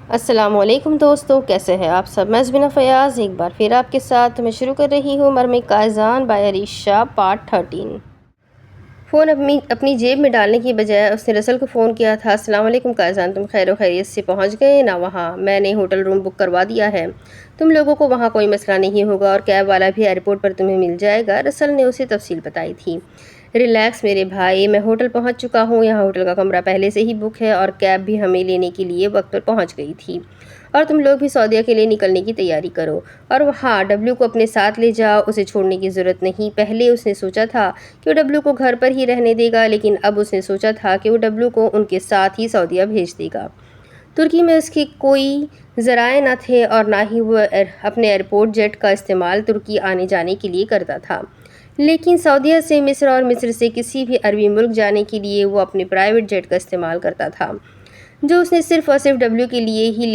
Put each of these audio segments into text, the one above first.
السلام علیکم دوستو، کیسے ہیں آپ سب؟ میں زبینہ فیاض ایک بار پھر آپ کے ساتھ میں شروع کر رہی ہوں مرمِ کائزان بائی عریشہ پارٹ 13۔ فون اپنی جیب میں ڈالنے کی بجائے اس نے رسل کو فون کیا تھا۔ السلام علیکم قائزان، تم خیر و خیریت سے پہنچ گئے نا وہاں؟ میں نے ہوٹل روم بک کروا دیا ہے، تم لوگوں کو وہاں کوئی مسئلہ نہیں ہوگا اور کیب والا بھی ایئرپورٹ پر تمہیں مل جائے گا۔ رسل نے اسے تفصیل بتائی تھی۔ ریلیکس میرے بھائی، میں ہوٹل پہنچ چکا ہوں، یہاں ہوٹل کا کمرہ پہلے سے ہی بک ہے اور کیب بھی ہمیں لینے کے لیے وقت پر پہنچ گئی تھی، اور تم لوگ بھی سعودیہ کے لیے نکلنے کی تیاری کرو۔ اور ہاں، ڈبلیو کو اپنے ساتھ لے جاؤ، اسے چھوڑنے کی ضرورت نہیں۔ پہلے اس نے سوچا تھا کہ وہ ڈبلیو کو گھر پر ہی رہنے دے گا، لیکن اب اس نے سوچا تھا کہ وہ ڈبلیو کو ان کے ساتھ ہی سعودیہ بھیج دے گا۔ ترکی میں اس کے کوئی ذرائع نہ تھے اور نہ ہی وہ اپنے ایئرپورٹ جیٹ کا استعمال ترکی آنے جانے کے لیے کرتا تھا، لیکن سعودیہ سے مصر اور مصر سے کسی بھی عربی ملک جانے کے لیے وہ اپنے پرائیویٹ جیٹ کا استعمال کرتا تھا، جو اس نے صرف اور صرف ڈبلیو کے لیے ہی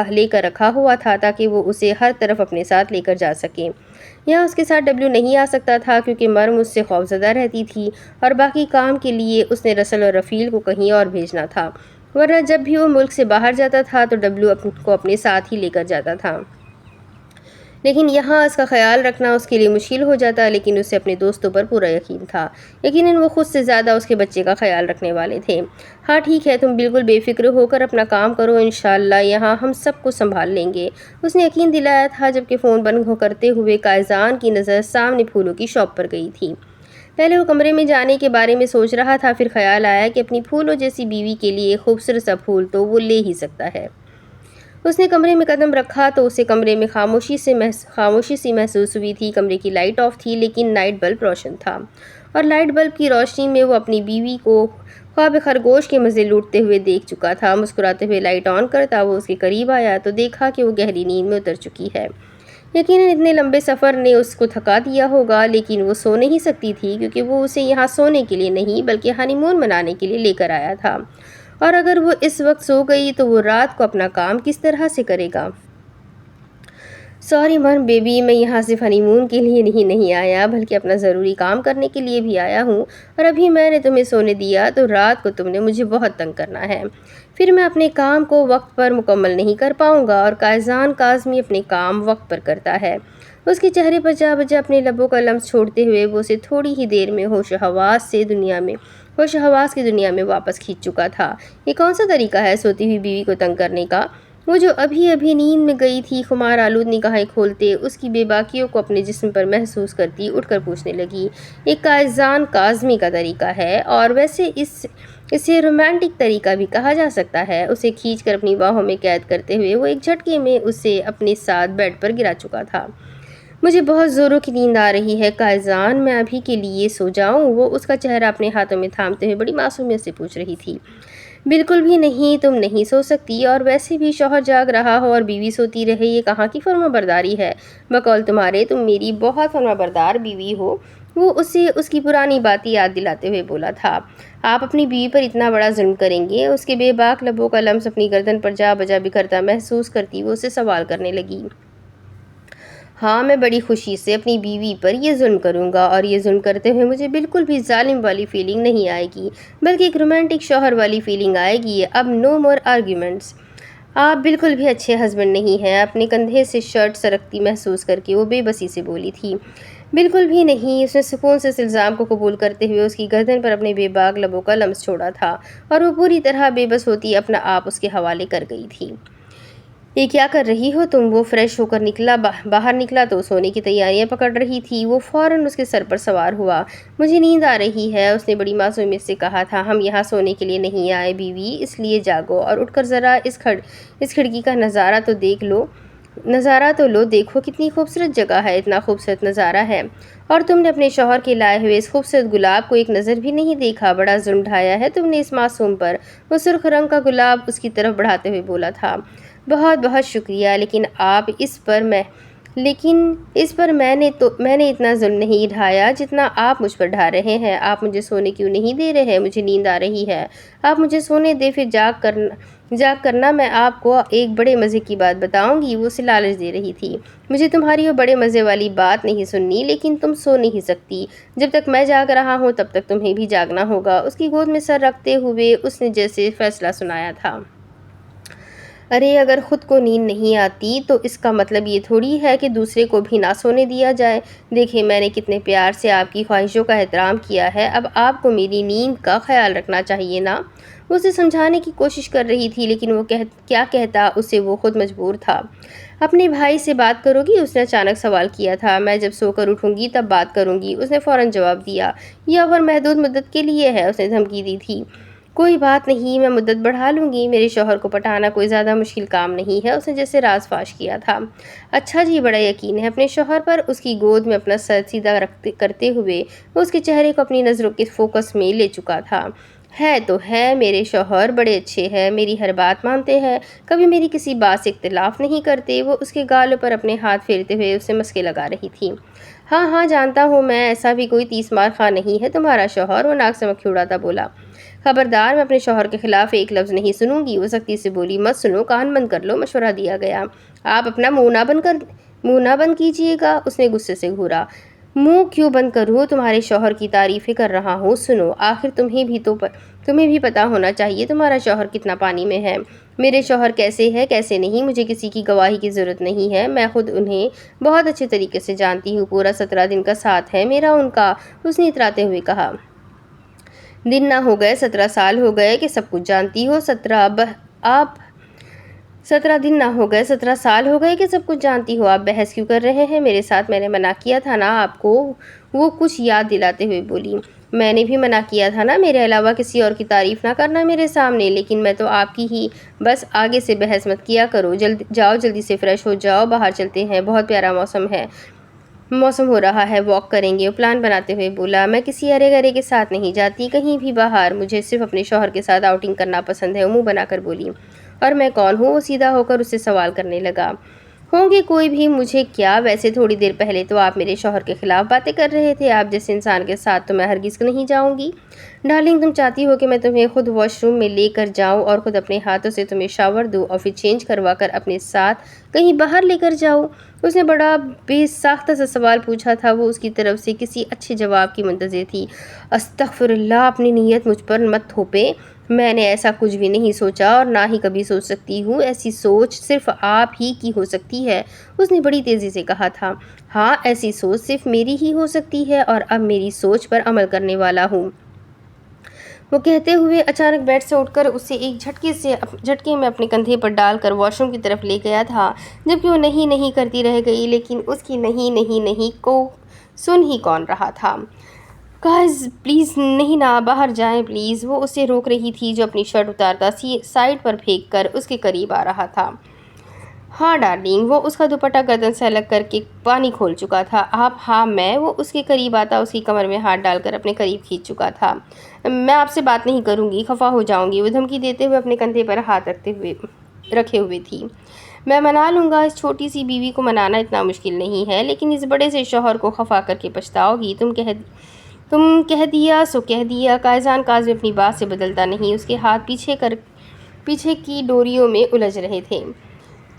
لے کر رکھا ہوا تھا تاکہ وہ اسے ہر طرف اپنے ساتھ لے کر جا سکے۔ یہاں اس کے ساتھ ڈبلیو نہیں آ سکتا تھا کیونکہ مریم اس سے خوفزدہ رہتی تھی اور باقی کام کے لیے اس نے رسل اور رفیل کو کہیں اور بھیجنا تھا، ورنہ جب بھی وہ ملک سے باہر جاتا تھا تو ڈبلیو کو اپنے ساتھ ہی لے کر جاتا تھا۔ لیکن یہاں اس کا خیال رکھنا اس کے لیے مشکل ہو جاتا، لیکن اسے اپنے دوستوں پر پورا یقین تھا۔ یقیناً وہ خود سے زیادہ اس کے بچے کا خیال رکھنے والے تھے۔ ہاں ٹھیک ہے، تم بالکل بے فکر ہو کر اپنا کام کرو، انشاءاللہ یہاں ہم سب کو سنبھال لیں گے، اس نے یقین دلایا تھا، جبکہ فون بند کرتے ہوئے قائزان کی نظر سامنے پھولوں کی شاپ پر گئی تھی۔ پہلے وہ کمرے میں جانے کے بارے میں سوچ رہا تھا، پھر خیال آیا کہ اپنی پھولوں جیسی بیوی کے لیے خوبصورت سا پھول تو وہ لے ہی سکتا ہے۔ اس نے کمرے میں قدم رکھا تو اسے کمرے میں خاموشی سی محسوس ہوئی تھی۔ کمرے کی لائٹ آف تھی، لیکن نائٹ بلب روشن تھا، اور لائٹ بلب کی روشنی میں وہ اپنی بیوی کو خواب خرگوش کے مزے لوٹتے ہوئے دیکھ چکا تھا۔ مسکراتے ہوئے لائٹ آن کرتا وہ اس کے قریب آیا تو دیکھا کہ وہ گہری نیند میں اتر چکی ہے۔ یقیناً اتنے لمبے سفر نے اس کو تھکا دیا ہوگا، لیکن وہ سو نہیں سکتی تھی کیونکہ وہ اسے یہاں سونے کے لیے نہیں بلکہ ہنی مون منانے کے لیے لے کر آیا تھا، اور اگر وہ اس وقت سو گئی تو وہ رات کو اپنا کام کس طرح سے کرے گا؟ سوری مرم بیبی، میں یہاں صرف ہنی مون کے لیے نہیں آیا بلکہ اپنا ضروری کام کرنے کے لیے بھی آیا ہوں، اور ابھی میں نے تمہیں سونے دیا تو رات کو تم نے مجھے بہت تنگ کرنا ہے، پھر میں اپنے کام کو وقت پر مکمل نہیں کر پاؤں گا۔ اور قائزان کاظمی اپنے کام وقت پر کرتا ہے، اس کے چہرے پر جا بجا اپنے لبوں کا لمس چھوڑتے ہوئے وہ اسے تھوڑی ہی دیر میں ہوش و حواس کی دنیا میں واپس کھینچ چکا تھا۔ یہ کون سا طریقہ ہے سوتی ہوئی بیوی کو تنگ کرنے کا؟ وہ جو ابھی نیند میں گئی تھی، خمار آلود نگاہیں کھولتے اس کی بے باکیوں کو اپنے جسم پر محسوس کرتی اٹھ کر پوچھنے لگی، ایک قائزان کاظمی کا طریقہ ہے، اور ویسے اسے رومانٹک طریقہ بھی کہا جا سکتا ہے۔ اسے کھینچ کر اپنی باہوں میں قید کرتے ہوئے وہ ایک جھٹکے میں اسے اپنے ساتھ بیڈ پر گرا چکا تھا۔ مجھے بہت زوروں کی نیند آ رہی ہے قائزان، میں ابھی کے لیے سو جاؤں؟ وہ اس کا چہرہ اپنے ہاتھوں میں تھامتے ہوئے بڑی معصومیت سے پوچھ رہی تھی۔ بالکل بھی نہیں، تم نہیں سو سکتی، اور ویسے بھی شوہر جاگ رہا ہو اور بیوی سوتی رہے، یہ کہاں کی فرما برداری ہے؟ بقول تمہارے، تم میری بہت فرما بردار بیوی ہو، وہ اسے اس کی پرانی باتیں یاد دلاتے ہوئے بولا تھا۔ آپ اپنی بیوی پر اتنا بڑا ظلم کریں گے؟ اس کے بے باک لبوں کا لمس اپنی گردن پر جا بجا بکھرتا محسوس کرتی وہ اسے سوال کرنے لگی۔ ہاں، میں بڑی خوشی سے اپنی بیوی پر یہ ظلم کروں گا، اور یہ ظلم کرتے ہوئے مجھے بالکل بھی ظالم والی فیلنگ نہیں آئے گی بلکہ ایک رومانٹک شوہر والی فیلنگ آئے گی۔ اب نو مور آرگیومنٹس۔ آپ بالکل بھی اچھے ہسبینڈ نہیں ہیں، اپنے کندھے سے شرٹ سرکتی محسوس کر کے وہ بے بسی سے بولی تھی۔ بالکل بھی نہیں، اس نے سکون سے اس الزام کو قبول کرتے ہوئے اس کی گردن پر اپنے بے باک لبوں کا لمس چھوڑا تھا، اور وہ پوری طرح بے بس ہوتی اپنا آپ اس کے حوالے کر گئی تھی۔ یہ کیا کر رہی ہو تم؟ وہ فریش ہو کر باہر نکلا تو سونے کی تیاریاں پکڑ رہی تھی۔ وہ فوراً اس کے سر پر سوار ہوا۔ مجھے نیند آ رہی ہے، اس نے بڑی معصومیت سے کہا تھا۔ ہم یہاں سونے کے لیے نہیں آئے بیوی، اس لیے جاگو اور اٹھ کر ذرا اس کھڑکی کا نظارہ تو لو، دیکھو کتنی خوبصورت جگہ ہے، اتنا خوبصورت نظارہ ہے، اور تم نے اپنے شوہر کے لائے ہوئے اس خوبصورت گلاب کو ایک نظر بھی نہیں دیکھا، بڑا ظلم ڈھایا ہے تم نے اس معصوم پر۔ وہ سرخ رنگ کا گلاب اس کی طرف بڑھاتے ہوئے بولا تھا۔ بہت بہت شکریہ، لیکن اس پر میں نے اتنا ظلم نہیں ڈھایا جتنا آپ مجھ پر ڈھا رہے ہیں۔ آپ مجھے سونے کیوں نہیں دے رہے؟ مجھے نیند آ رہی ہے، آپ مجھے سونے دے، پھر جاگ کرنا۔ میں آپ کو ایک بڑے مزے کی بات بتاؤں گی، وہ اسے لالچ دے رہی تھی۔ مجھے تمہاری وہ بڑے مزے والی بات نہیں سننی، لیکن تم سو نہیں سکتی، جب تک میں جاگ رہا ہوں تب تک تمہیں بھی جاگنا ہوگا۔ اس کی گود میں سر رکھتے ہوئے اس نے جیسے فیصلہ سنایا تھا۔ ارے اگر خود کو نیند نہیں آتی تو اس کا مطلب یہ تھوڑی ہے کہ دوسرے کو بھی نہ سونے دیا جائے۔ دیکھیں میں نے کتنے پیار سے آپ کی خواہشوں کا احترام کیا ہے، اب آپ کو میری نیند کا خیال رکھنا چاہیے نا۔ وہ اسے سمجھانے کی کوشش کر رہی تھی لیکن وہ کیا کہتا اسے وہ خود مجبور تھا۔ اپنے بھائی سے بات کرو گی؟ اس نے اچانک سوال کیا تھا۔ میں جب سو کر اٹھوں گی تب بات کروں گی، اس نے فوراً جواب دیا۔ یہ آفر محدود مدت کے لیے ہے، اس نے دھمکی دی تھی۔ کوئی بات نہیں، میں مدت بڑھا لوں گی، میرے شوہر کو پٹانا کوئی زیادہ مشکل کام نہیں ہے، اس نے جیسے راز فاش کیا تھا۔ اچھا جی، بڑا یقین ہے اپنے شوہر پر؟ اس کی گود میں اپنا سر سیدھا کرتے ہوئے وہ اس کے چہرے کو اپنی نظروں کے فوکس میں لے چکا تھا۔ ہے تو ہے، میرے شوہر بڑے اچھے ہیں، میری ہر بات مانتے ہیں، کبھی میری کسی بات سے اختلاف نہیں کرتے۔ وہ اس کے گالوں پر اپنے ہاتھ پھیرتے ہوئے اسے مسکے لگا رہی تھی۔ ہاں ہاں جانتا ہوں میں، ایسا بھی کوئی تیس مار خواہ نہیں ہے تمہارا شوہر، وہ ناک سے مکھی اڑاتا بولا۔ خبردار، میں اپنے شوہر کے خلاف ایک لفظ نہیں سنوں گی، وہ سختی سے بولی۔ مت سنو، کان بند کر لو، مشورہ دیا گیا۔ آپ اپنا منہ نہ بند کیجیے گا، اس نے غصے سے گھورا۔ منہ کیوں بند کروں، تمہارے شوہر کی تعریفیں کر رہا ہوں، سنو، آخر تمہیں بھی پتا ہونا چاہیے تمہارا شوہر کتنا پانی میں ہے۔ میرے شوہر کیسے ہے کیسے نہیں، مجھے کسی کی گواہی کی ضرورت نہیں ہے، میں خود انہیں بہت اچھے طریقے سے جانتی ہوں، پورا 17 دن کا ساتھ ہے میرا ان کا، اس نے اتراتے ہوئے کہا۔ دن نہ ہو گئے 17 سال ہو گئے کہ سب کچھ جانتی ہو، 17 دن نہ ہو گئے 17 سال ہو گئے کہ سب کچھ جانتی ہو، آپ بحث کیوں کر رہے ہیں میرے ساتھ؟ میں نے منع کیا تھا نا آپ کو، وہ کچھ یاد دلاتے ہوئے بولی۔ میں نے بھی منع کیا تھا نا، میرے علاوہ کسی اور کی تعریف نہ کرنا میرے سامنے، لیکن میں تو آپ کی ہی، بس آگے سے بحث مت کیا کرو، جاؤ جلدی سے فریش ہو جاؤ، باہر چلتے ہیں، بہت پیارا موسم ہو رہا ہے، واک کریں گے، وہ پلان بناتے ہوئے بولا۔ میں کسی ارے گرے کے ساتھ نہیں جاتی کہیں بھی باہر، مجھے صرف اپنے شوہر کے ساتھ آؤٹنگ کرنا پسند ہے، وہ منہ بنا کر بولی۔ اور میں کون ہوں؟ وہ سیدھا ہو کر اس سے سوال کرنے لگا۔ ہوں گے کوئی بھی، مجھے کیا، ویسے تھوڑی دیر پہلے تو آپ میرے شوہر کے خلاف باتیں کر رہے تھے، آپ جیسے انسان کے ساتھ تو میں ہرگز نہیں جاؤں گی۔ ڈارلنگ، تم چاہتی ہو کہ میں تمہیں خود واش روم میں لے کر جاؤں اور خود اپنے ہاتھوں سے تمہیں شاور دوں اور پھر چینج کروا کر اپنے ساتھ کہیں باہر لے کر جاؤں؟ اس نے بڑا بے ساختہ سا سوال پوچھا تھا، وہ اس کی طرف سے کسی اچھے جواب کی منتظر تھی۔ استغفر اللہ، اپنی نیت مجھ پر مت تھوپیں، میں نے ایسا کچھ بھی نہیں سوچا اور نہ ہی کبھی سوچ سکتی ہوں، ایسی سوچ صرف آپ ہی کی ہو سکتی ہے، اس نے بڑی تیزی سے کہا تھا۔ ہاں، ایسی سوچ صرف میری ہی ہو سکتی ہے اور اب میری سوچ پر عمل کرنے والا ہوں، وہ کہتے ہوئے اچانک بیڈ سے اٹھ کر اسے ایک جھٹکے میں اپنے کندھے پر ڈال کر واش روم کی طرف لے گیا تھا، جبکہ وہ نہیں کرتی رہ گئی، لیکن اس کی نہیں کو سن ہی کون رہا تھا۔ گائز پلیز نہیں نا، باہر جائیں پلیز، وہ اسے روک رہی تھی جو اپنی شرٹ اتارتا سائڈ پر پھینک کر اس کے قریب آ رہا تھا۔ ہاں ڈارلنگ، وہ اس کا دوپٹہ گردن سے الگ کر کے پانی کھول چکا تھا۔ آپ؟ ہاں میں، وہ اس کے قریب آتا اس کی کمر میں ہاتھ ڈال کر اپنے قریب کھینچ چکا تھا۔ میں آپ سے بات نہیں کروں گی، خفا ہو جاؤں گی، وہ دھمکی دیتے ہوئے اپنے کندھے پر ہاتھ رکھے ہوئے تھی۔ میں منا لوں گا، اس چھوٹی سی بیوی کو منانا اتنا مشکل نہیں ہے، لیکن اس بڑے سے شوہر کو خفا کر کے پچھتاؤ گی، تم کہہ دیا سو کہہ دیا۔ کاظم اپنی بات سے بدلتا نہیں، اس کے ہاتھ پیچھے کی ڈوریوں میں الجھ رہے تھے،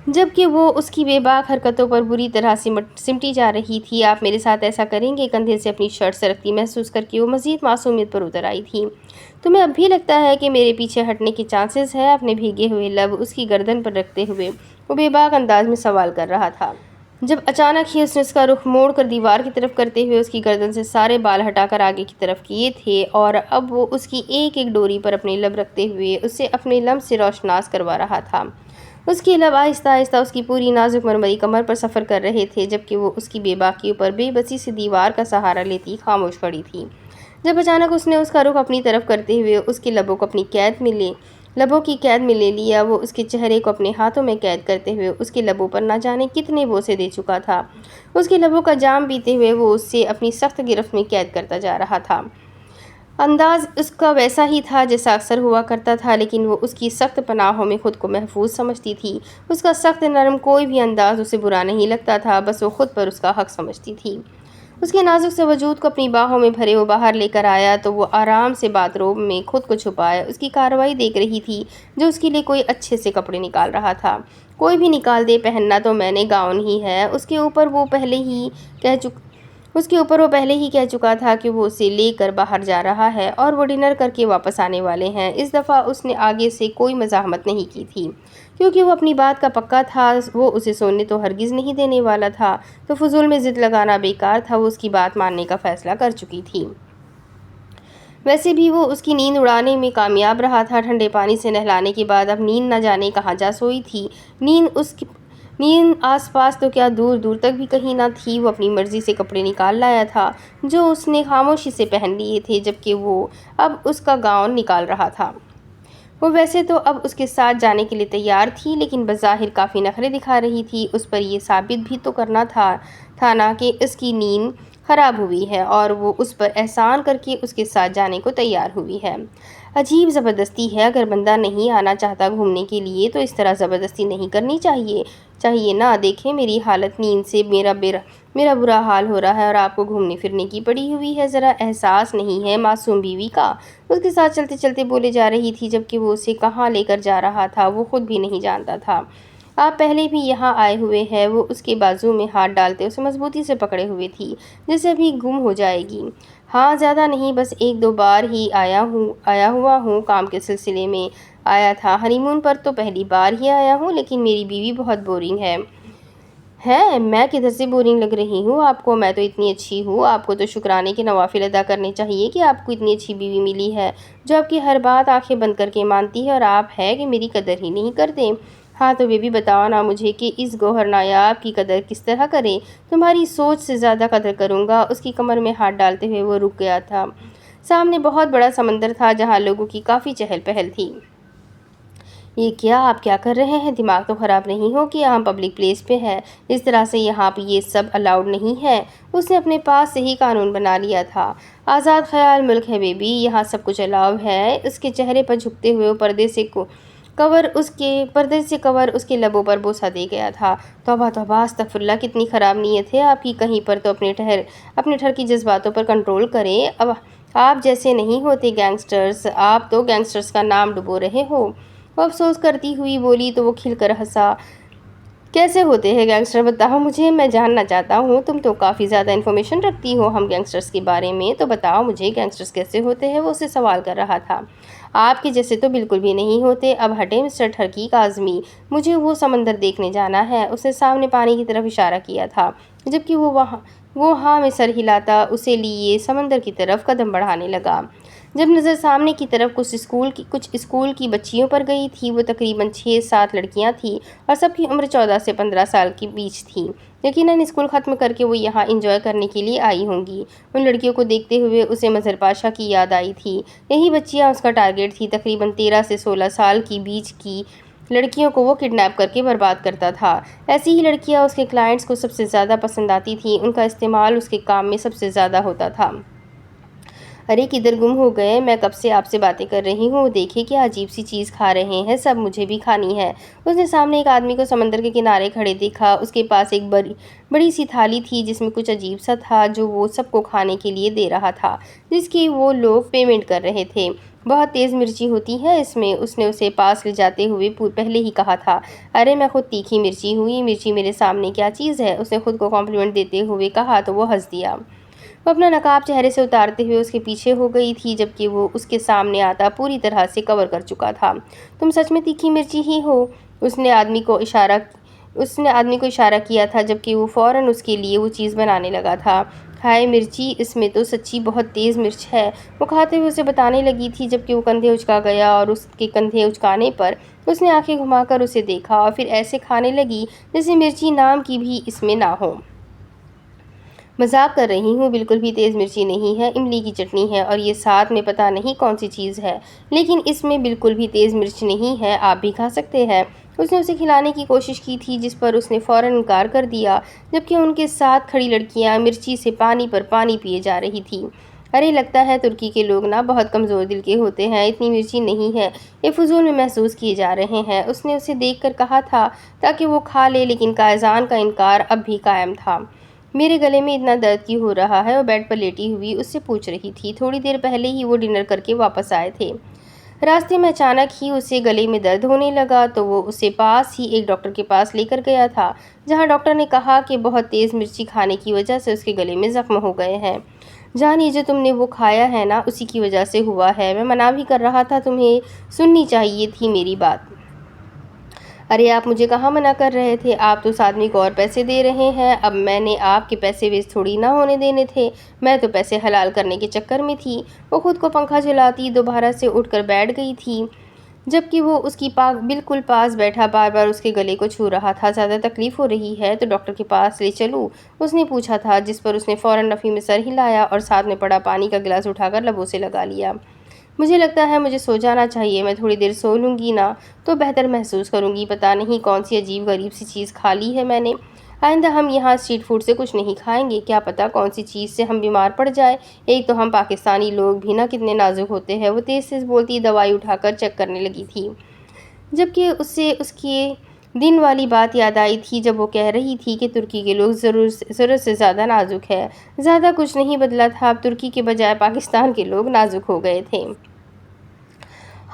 جبکہ وہ اس کی بے باک حرکتوں پر بری طرح سمٹی جا رہی تھی۔ آپ میرے ساتھ ایسا کریں گے؟ کندھے سے اپنی شرٹ سرکتی محسوس کر کے وہ مزید معصومیت پر اتر آئی تھی۔ تمہیں اب بھی لگتا ہے کہ میرے پیچھے ہٹنے کے چانسز ہے؟ اپنے بھیگے ہوئے لب اس کی گردن پر رکھتے ہوئے وہ بے باک انداز میں سوال کر رہا تھا، جب اچانک ہی اس نے اس کا رخ موڑ کر دیوار کی طرف کرتے ہوئے اس کی گردن سے سارے بال ہٹا کر آگے کی طرف کیے تھے، اور اب وہ اس کی ایک ڈوری پر اپنے لب رکھتے ہوئے اسے اپنے لمس سے روشناس کروا رہا تھا۔ اس کے لب آہستہ آہستہ اس کی پوری نازک مرمری کمر پر سفر کر رہے تھے، جبکہ وہ اس کی بے باکیوں پر بے بسی سے دیوار کا سہارا لیتی خاموش کھڑی تھی، جب اچانک اس نے اس کا رخ اپنی طرف کرتے ہوئے اس کے لبوں کی قید میں لے لیا۔ وہ اس کے چہرے کو اپنے ہاتھوں میں قید کرتے ہوئے اس کے لبوں پر نہ جانے کتنے بوسے دے چکا تھا، اس کے لبوں کا جام پیتے ہوئے وہ اسے اپنی سخت گرفت میں قید کرتا جا رہا تھا۔ انداز اس کا ویسا ہی تھا جیسا اکثر ہوا کرتا تھا، لیکن وہ اس کی سخت پناہوں میں خود کو محفوظ سمجھتی تھی۔ اس کا سخت نرم کوئی بھی انداز اسے برا نہیں لگتا تھا، بس وہ خود پر اس کا حق سمجھتی تھی۔ اس کے نازک سے وجود کو اپنی باہوں میں بھرے وہ باہر لے کر آیا تو وہ آرام سے باتھ روم میں خود کو چھپائے اس کی کارروائی دیکھ رہی تھی، جو اس کے لیے کوئی اچھے سے کپڑے نکال رہا تھا۔ کوئی بھی نکال دے، پہننا تو میں نے گاؤن ہی ہے۔ اس کے اوپر وہ پہلے ہی کہہ چکا تھا کہ وہ اسے لے کر باہر جا رہا ہے اور وہ ڈنر کر کے واپس آنے والے ہیں۔ اس دفعہ اس نے آگے سے کوئی مزاحمت نہیں کی تھی، کیونکہ وہ اپنی بات کا پکا تھا، وہ اسے سونے تو ہرگز نہیں دینے والا تھا، تو فضول میں ضد لگانا بیکار تھا، وہ اس کی بات ماننے کا فیصلہ کر چکی تھی۔ ویسے بھی وہ اس کی نیند اڑانے میں کامیاب رہا تھا۔ ٹھنڈے پانی سے نہلانے کے بعد اب نیند نہ جانے کہاں جا سوئی تھی۔ نیند آس پاس تو کیا دور دور تک بھی کہیں نہ تھی۔ وہ اپنی مرضی سے کپڑے نکال لایا تھا جو اس نے خاموشی سے پہن لیے تھے، جبکہ وہ اب اس کا گاؤن نکال رہا تھا۔ وہ ویسے تو اب اس کے ساتھ جانے کے لیے تیار تھی، لیکن بظاہر کافی نخرے دکھا رہی تھی۔ اس پر یہ ثابت بھی تو کرنا تھا نا کہ اس کی نیند خراب ہوئی ہے، اور وہ اس پر احسان کر کے اس کے ساتھ جانے کو تیار ہوئی ہے۔ عجیب زبردستی ہے، اگر بندہ نہیں آنا چاہتا گھومنے کے لیے تو اس طرح زبردستی نہیں کرنی چاہیے نا۔ دیکھیں میری حالت، نیند سے میرا برا حال ہو رہا ہے اور آپ کو گھومنے پھرنے کی پڑی ہوئی ہے، ذرا احساس نہیں ہے معصوم بیوی کا۔ اس کے ساتھ چلتے چلتے بولے جا رہی تھی، جبکہ وہ اسے کہاں لے کر جا رہا تھا وہ خود بھی نہیں جانتا تھا۔ آپ پہلے بھی یہاں آئے ہوئے ہیں۔ وہ اس کے بازو میں ہاتھ ڈالتے اسے مضبوطی سے پکڑے ہوئے تھی، جیسے ابھی گم ہو جائے گی۔ ہاں، زیادہ نہیں، بس 1-2 بار ہی آیا ہوا ہوں، کام کے سلسلے میں آیا تھا۔ ہنی مون پر تو پہلی بار ہی آیا ہوں، لیکن میری بیوی بہت بورنگ ہے۔ میں کدھر سے بورنگ لگ رہی ہوں آپ کو؟ میں تو اتنی اچھی ہوں۔ آپ کو تو شکرانے کے نوافل ادا کرنے چاہیے کہ آپ کو اتنی اچھی بیوی ملی ہے جو آپ کی ہر بات آنکھیں بند کر کے مانتی ہے، اور آپ ہے کہ میری قدر ہی نہیں کرتے۔ ہاں تو بیبی بتاؤ نا مجھے کہ اس گوہر نایاب کی قدر کس طرح کریں؟ تمہاری سوچ سے زیادہ قدر کروں گا۔ اس کی کمر میں ہاتھ ڈالتے ہوئے وہ رک گیا تھا۔ سامنے بہت بڑا سمندر تھا جہاں لوگوں کی کافی چہل پہل تھی۔ یہ کیا آپ کیا کر رہے ہیں؟ دماغ تو خراب نہیں ہو کہ یہاں پبلک پلیس پہ ہے، اس طرح سے یہاں پہ یہ سب الاؤڈ نہیں ہے۔ اس نے اپنے پاس سے ہی قانون بنا لیا تھا۔ آزاد خیال ملک ہے بیبی، یہاں سب کچھ الاؤ ہے۔ اس کے چہرے پر جھکتے ہوئے پردے سے کور اس کے لبوں پر بوسہ دے گیا تھا۔ توبہ توبہ، استغفر اللہ، کتنی خراب نیت ہے آپ کی۔ کہیں پر تو اپنے ٹھر کی جذباتوں پر کنٹرول کریں۔ اب آپ جیسے نہیں ہوتے گینگسٹرز، آپ تو گینگسٹرز کا نام ڈبو رہے ہو۔ وہ افسوس کرتی ہوئی بولی تو وہ کھل کر ہنسا۔ کیسے ہوتے ہیں گینگسٹر بتاؤ مجھے، میں جاننا چاہتا ہوں۔ تم تو کافی زیادہ انفارمیشن رکھتی ہو ہم گینگسٹرز کے بارے میں، تو بتاؤ مجھے گینگسٹرز کیسے ہوتے ہیں؟ وہ اسے سوال کر رہا تھا۔ آپ کے جیسے تو بالکل بھی نہیں ہوتے۔ اب ہٹے مسٹر ٹھرکی کاظمی، مجھے وہ سمندر دیکھنے جانا ہے۔ اس نے سامنے پانی کی طرف اشارہ کیا تھا، جبکہ وہ ہاں میں سر ہلاتا اسے لیے سمندر کی طرف قدم بڑھانے لگا۔ جب نظر سامنے کی طرف کچھ اسکول کی بچیوں پر گئی تھی، وہ تقریباً 6-7 لڑکیاں تھیں اور سب کی عمر 14 سے 15 سال کے بیچ تھی۔ یقیناً اسکول ختم کر کے وہ یہاں انجوائے کرنے کے لیے آئی ہوں گی۔ ان لڑکیوں کو دیکھتے ہوئے اسے مظہر پاشا کی یاد آئی تھی۔ یہی بچیاں اس کا ٹارگٹ تھی۔ تقریباً 13 سے 16 سال کی بیچ کی لڑکیوں کو وہ کڈنیپ کر کے برباد کرتا تھا۔ ایسی ہی لڑکیاں اس کے کلائنٹس کو سب سے زیادہ پسند آتی تھیں۔ ان کا استعمال اس کے کام میں سب سے زیادہ ہوتا تھا۔ ارے کدھر گم ہو گئے؟ میں کب سے آپ سے باتیں کر رہی ہوں۔ دیکھیں کیا عجیب سی چیز کھا رہے ہیں سب، مجھے بھی کھانی ہے۔ اس نے سامنے ایک آدمی کو سمندر کے کنارے کھڑے دیکھا۔ اس کے پاس ایک بڑی سی تھالی تھی جس میں کچھ عجیب سا تھا جو وہ سب کو کھانے کے لیے دے رہا تھا، جس کی وہ لوگ پیمنٹ کر رہے تھے۔ بہت تیز مرچی ہوتی ہے اس میں، اس نے اسے پاس لے جاتے ہوئے پہلے ہی کہا تھا۔ ارے میں خود تیکھی مرچی ہوں، یہ مرچی میرے سامنے کیا چیز ہے؟ اس نے خود کو کمپلیمنٹ دیتے ہوئے کہا تو وہ ہنس دیا۔ وہ اپنا نقاب چہرے سے اتارتے ہوئے اس کے پیچھے ہو گئی تھی، جبکہ وہ اس کے سامنے آتا پوری طرح سے کور کر چکا تھا۔ تم سچ میں تیکھی مرچی ہی ہو؟ اس نے آدمی کو اشارہ کیا تھا، جبکہ وہ فوراً اس کے لیے وہ چیز بنانے لگا تھا۔ ہائے مرچی، اس میں تو سچی بہت تیز مرچ ہے، وہ کھاتے ہوئے اسے بتانے لگی تھی، جبکہ وہ کندھے اچکا گیا، اور اس کے کندھے اچکانے پر اس نے آنکھیں گھما کر اسے دیکھا اور پھر ایسے کھانے لگی جیسے مرچی نام کی بھی اس میں نہ ہو۔ مذاق کر رہی ہوں، بالکل بھی تیز مرچی نہیں ہے، املی کی چٹنی ہے اور یہ ساتھ میں پتہ نہیں کون سی چیز ہے، لیکن اس میں بالکل بھی تیز مرچ نہیں ہے، آپ بھی کھا سکتے ہیں۔ اس نے اسے کھلانے کی کوشش کی تھی، جس پر اس نے فوراً انکار کر دیا، جبکہ ان کے ساتھ کھڑی لڑکیاں مرچی سے پانی پر پانی پیے جا رہی تھیں۔ ارے لگتا ہے ترکی کے لوگ نا بہت کمزور دل کے ہوتے ہیں، اتنی مرچی نہیں ہے، یہ فضول میں محسوس کیے جا رہے ہیں، اس نے اسے دیکھ کر کہا تھا تاکہ وہ کھا لے، لیکن قائزان کا انکار اب بھی قائم تھا۔ میرے گلے میں اتنا درد کیوں ہو رہا ہے؟ وہ بیڈ پر لیٹی ہوئی اس سے پوچھ رہی تھی۔ تھوڑی دیر پہلے ہی وہ ڈنر کر کے واپس آئے تھے۔ راستے میں اچانک ہی اسے گلے میں درد ہونے لگا تو وہ اسے پاس ہی ایک ڈاکٹر کے پاس لے کر گیا تھا، جہاں ڈاکٹر نے کہا کہ بہت تیز مرچی کھانے کی وجہ سے اس کے گلے میں زخم ہو گئے ہیں۔ جان، یہ جو تم نے وہ کھایا ہے نا، اسی کی وجہ سے ہوا ہے، میں منع بھی کر رہا تھا، تمہیں سننی چاہیے تھی میری بات۔ ارے آپ مجھے کہاں منع کر رہے تھے؟ آپ تو اس آدمی کو اور پیسے دے رہے ہیں، اب میں نے آپ کے پیسے ویسٹ تھوڑی نہ ہونے دینے تھے، میں تو پیسے حلال کرنے کے چکر میں تھی۔ وہ خود کو پنکھا جھلاتی دوبارہ سے اٹھ کر بیٹھ گئی تھی، جبکہ وہ اس کی بالکل پاس بیٹھا بار بار اس کے گلے کو چھو رہا تھا۔ زیادہ تکلیف ہو رہی ہے تو ڈاکٹر کے پاس لے چلوں؟ اس نے پوچھا تھا، جس پر اس نے فوراً نفی میں سر ہلایا اور ساتھ میں پڑا پانی کا گلاس اٹھا کر لبوں سے لگا لیا۔ مجھے لگتا ہے مجھے سو جانا چاہیے، میں تھوڑی دیر سو لوں گی نا تو بہتر محسوس کروں گی۔ پتہ نہیں کون سی عجیب غریب سی چیز کھا لی ہے میں نے۔ آئندہ ہم یہاں اسٹریٹ فوڈ سے کچھ نہیں کھائیں گے، کیا پتہ کون سی چیز سے ہم بیمار پڑ جائیں۔ ایک تو ہم پاکستانی لوگ بھی نا کتنے نازک ہوتے ہیں۔ وہ تیز تیز بولتی دوائی اٹھا کر چیک کرنے لگی تھی، جبکہ اسے اس کے دن والی بات یاد آئی تھی جب وہ کہہ رہی تھی کہ ترکی کے لوگ ضرورت سے زیادہ نازک ہے۔ زیادہ کچھ نہیں بدلا تھا، اب ترکی کے بجائے پاکستان کے لوگ نازک ہو گئے تھے۔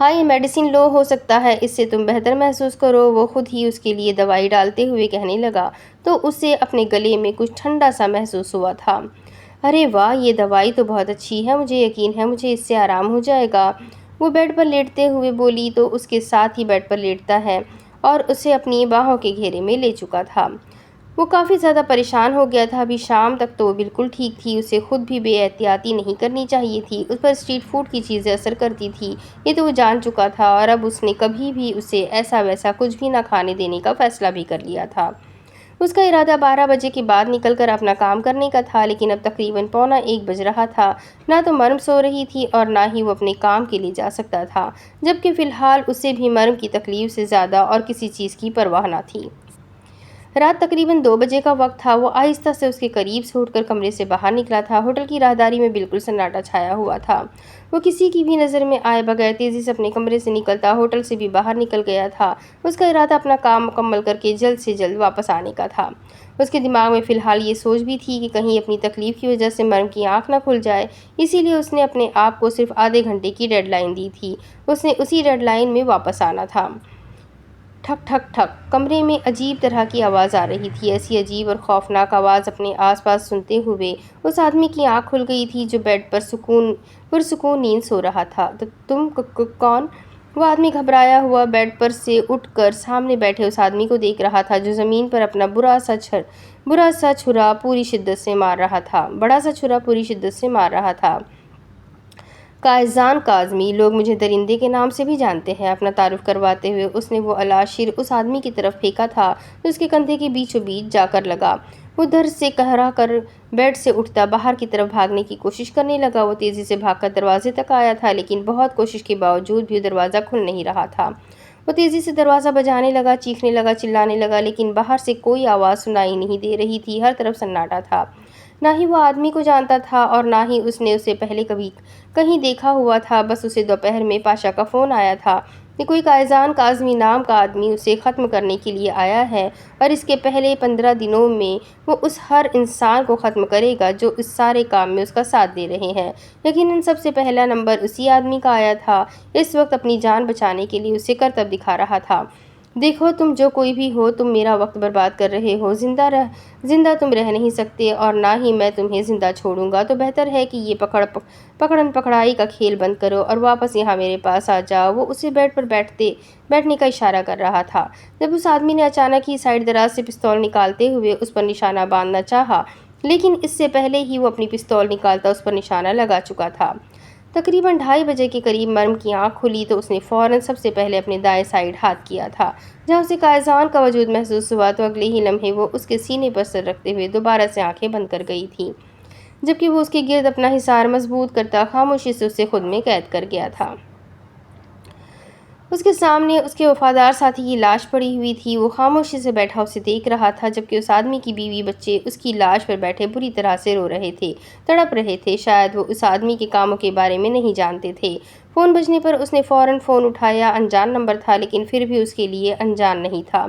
ہاں یہ میڈیسن لو ہو سکتا ہے، اس سے تم بہتر محسوس کرو، وہ خود ہی اس کے لیے دوائی ڈالتے ہوئے کہنے لگا تو اسے اپنے گلے میں کچھ ٹھنڈا سا محسوس ہوا تھا۔ ارے واہ، یہ دوائی تو بہت اچھی ہے، مجھے یقین ہے مجھے اس سے آرام ہو جائے گا۔ وہ بیڈ پر لیٹتے ہوئے بولی تو اس کے ساتھ ہی بیڈ پر لیٹتا ہے اور اسے اپنی باہوں کے گھیرے میں لے چکا تھا۔ وہ کافی زیادہ پریشان ہو گیا تھا، ابھی شام تک تو وہ بالکل ٹھیک تھی، اسے خود بھی بے احتیاطی نہیں کرنی چاہیے تھی، اس پر اسٹریٹ فوڈ کی چیزیں اثر کرتی تھی، یہ تو وہ جان چکا تھا، اور اب اس نے کبھی بھی اسے ایسا ویسا کچھ بھی نہ کھانے دینے کا فیصلہ بھی کر لیا تھا۔ اس کا ارادہ 12 بجے کے بعد نکل کر اپنا کام کرنے کا تھا، لیکن اب تقریباً 12:45 بج رہا تھا، نہ تو مریم سو رہی تھی اور نہ ہی وہ اپنے کام کے لیے جا سکتا تھا، جبکہ فی الحال اسے بھی مریم کی تکلیف سے زیادہ اور کسی چیز کی پرواہ نہ تھی۔ رات تقریباً 2 بجے کا وقت تھا، وہ آہستہ سے اس کے قریب سے اٹھ کر کمرے سے باہر نکلا تھا۔ ہوٹل کی راہداری میں بالکل سناٹا چھایا ہوا تھا، وہ کسی کی بھی نظر میں آئے بغیر تیزی سے اپنے کمرے سے نکلتا ہوٹل سے بھی باہر نکل گیا تھا۔ اس کا ارادہ اپنا کام مکمل کر کے جلد سے جلد واپس آنے کا تھا۔ اس کے دماغ میں فی الحال یہ سوچ بھی تھی کہ کہیں اپنی تکلیف کی وجہ سے مریم کی آنکھ نہ کھل جائے، اسی لیے اس نے اپنے آپ کو صرف آدھے گھنٹے کی ڈیڈ لائن دی تھی، اس نے اسی ڈیڈ لائن میں واپس آنا تھا۔ ٹھک ٹھک ٹھک، کمرے میں عجیب طرح کی آواز آ رہی تھی، ایسی عجیب اور خوفناک آواز اپنے آس پاس سنتے ہوئے اس آدمی کی آنکھ کھل گئی تھی جو بیڈ پر پرسکون نیند سو رہا تھا۔ تم کون؟ وہ آدمی گھبرایا ہوا بیڈ پر سے اٹھ کر سامنے بیٹھے اس آدمی کو دیکھ رہا تھا جو زمین پر اپنا بڑا سا چھرا پوری شدت سے مار رہا تھا۔ قائزان کاظمی، لوگ مجھے درندے کے نام سے بھی جانتے ہیں، اپنا تعارف کرواتے ہوئے اس نے وہ الاشر اس آدمی کی طرف پھینکا تھا جو اس کے کندھے کے بیچوں بیچ جا کر لگا۔ وہ در سے کہرا کر بیڈ سے اٹھتا باہر کی طرف بھاگنے کی کوشش کرنے لگا۔ وہ تیزی سے بھاگ کر دروازے تک آیا تھا، لیکن بہت کوشش کے باوجود بھی دروازہ کھل نہیں رہا تھا۔ وہ تیزی سے دروازہ بجانے لگا، چیخنے لگا، چلانے لگا، لیکن باہر سے کوئی آواز سنائی نہیں دے رہی تھی، ہر طرف سناٹا تھا۔ نہ ہی وہ آدمی کو جانتا تھا اور نہ ہی اس نے اسے پہلے کبھی کہیں دیکھا ہوا تھا، بس اسے دوپہر میں پاشا کا فون آیا تھا کہ کوئی قائزان کاظمی نام کا آدمی اسے ختم کرنے کے لیے آیا ہے اور اس کے پہلے 15 دنوں میں وہ اس ہر انسان کو ختم کرے گا جو اس سارے کام میں اس کا ساتھ دے رہے ہیں۔ یقیناً سب سے پہلا نمبر اسی آدمی کا آیا تھا، اس وقت اپنی جان بچانے کے لیے اسے کرتب دکھا رہا تھا۔ دیکھو تم جو کوئی بھی ہو، تم میرا وقت برباد کر رہے ہو، زندہ تم رہ نہیں سکتے اور نہ ہی میں تمہیں زندہ چھوڑوں گا، تو بہتر ہے کہ یہ پکڑن پکڑائی کا کھیل بند کرو اور واپس یہاں میرے پاس آ جاؤ۔ وہ اسے بیڈ پر بیٹھنے کا اشارہ کر رہا تھا جب اس آدمی نے اچانک ہی سائیڈ دراز سے پستول نکالتے ہوئے اس پر نشانہ باندھنا چاہا، لیکن اس سے پہلے ہی وہ اپنی پستول نکالتا اس پر نشانہ لگا چکا تھا۔ تقریباً 2:30 بجے کے قریب مریم کی آنکھ کھلی تو اس نے فوراً سب سے پہلے اپنے دائیں سائیڈ ہاتھ کیا تھا۔ جہاں اسے قائزان کا وجود محسوس ہوا تو اگلے ہی لمحے وہ اس کے سینے پر سر رکھتے ہوئے دوبارہ سے آنکھیں بند کر گئی تھی، جبکہ وہ اس کے گرد اپنا حصار مضبوط کرتا خاموشی سے اسے خود میں قید کر گیا تھا۔ اس کے سامنے اس کے وفادار ساتھی کی لاش پڑی ہوئی تھی، وہ خاموشی سے بیٹھا اسے دیکھ رہا تھا، جبکہ اس آدمی کی بیوی بچے اس کی لاش پر بیٹھے بری طرح سے رو رہے تھے، تڑپ رہے تھے۔ شاید وہ اس آدمی کے کاموں کے بارے میں نہیں جانتے تھے۔ فون بجنے پر اس نے فوراً فون اٹھایا، انجان نمبر تھا لیکن پھر بھی اس کے لیے انجان نہیں تھا۔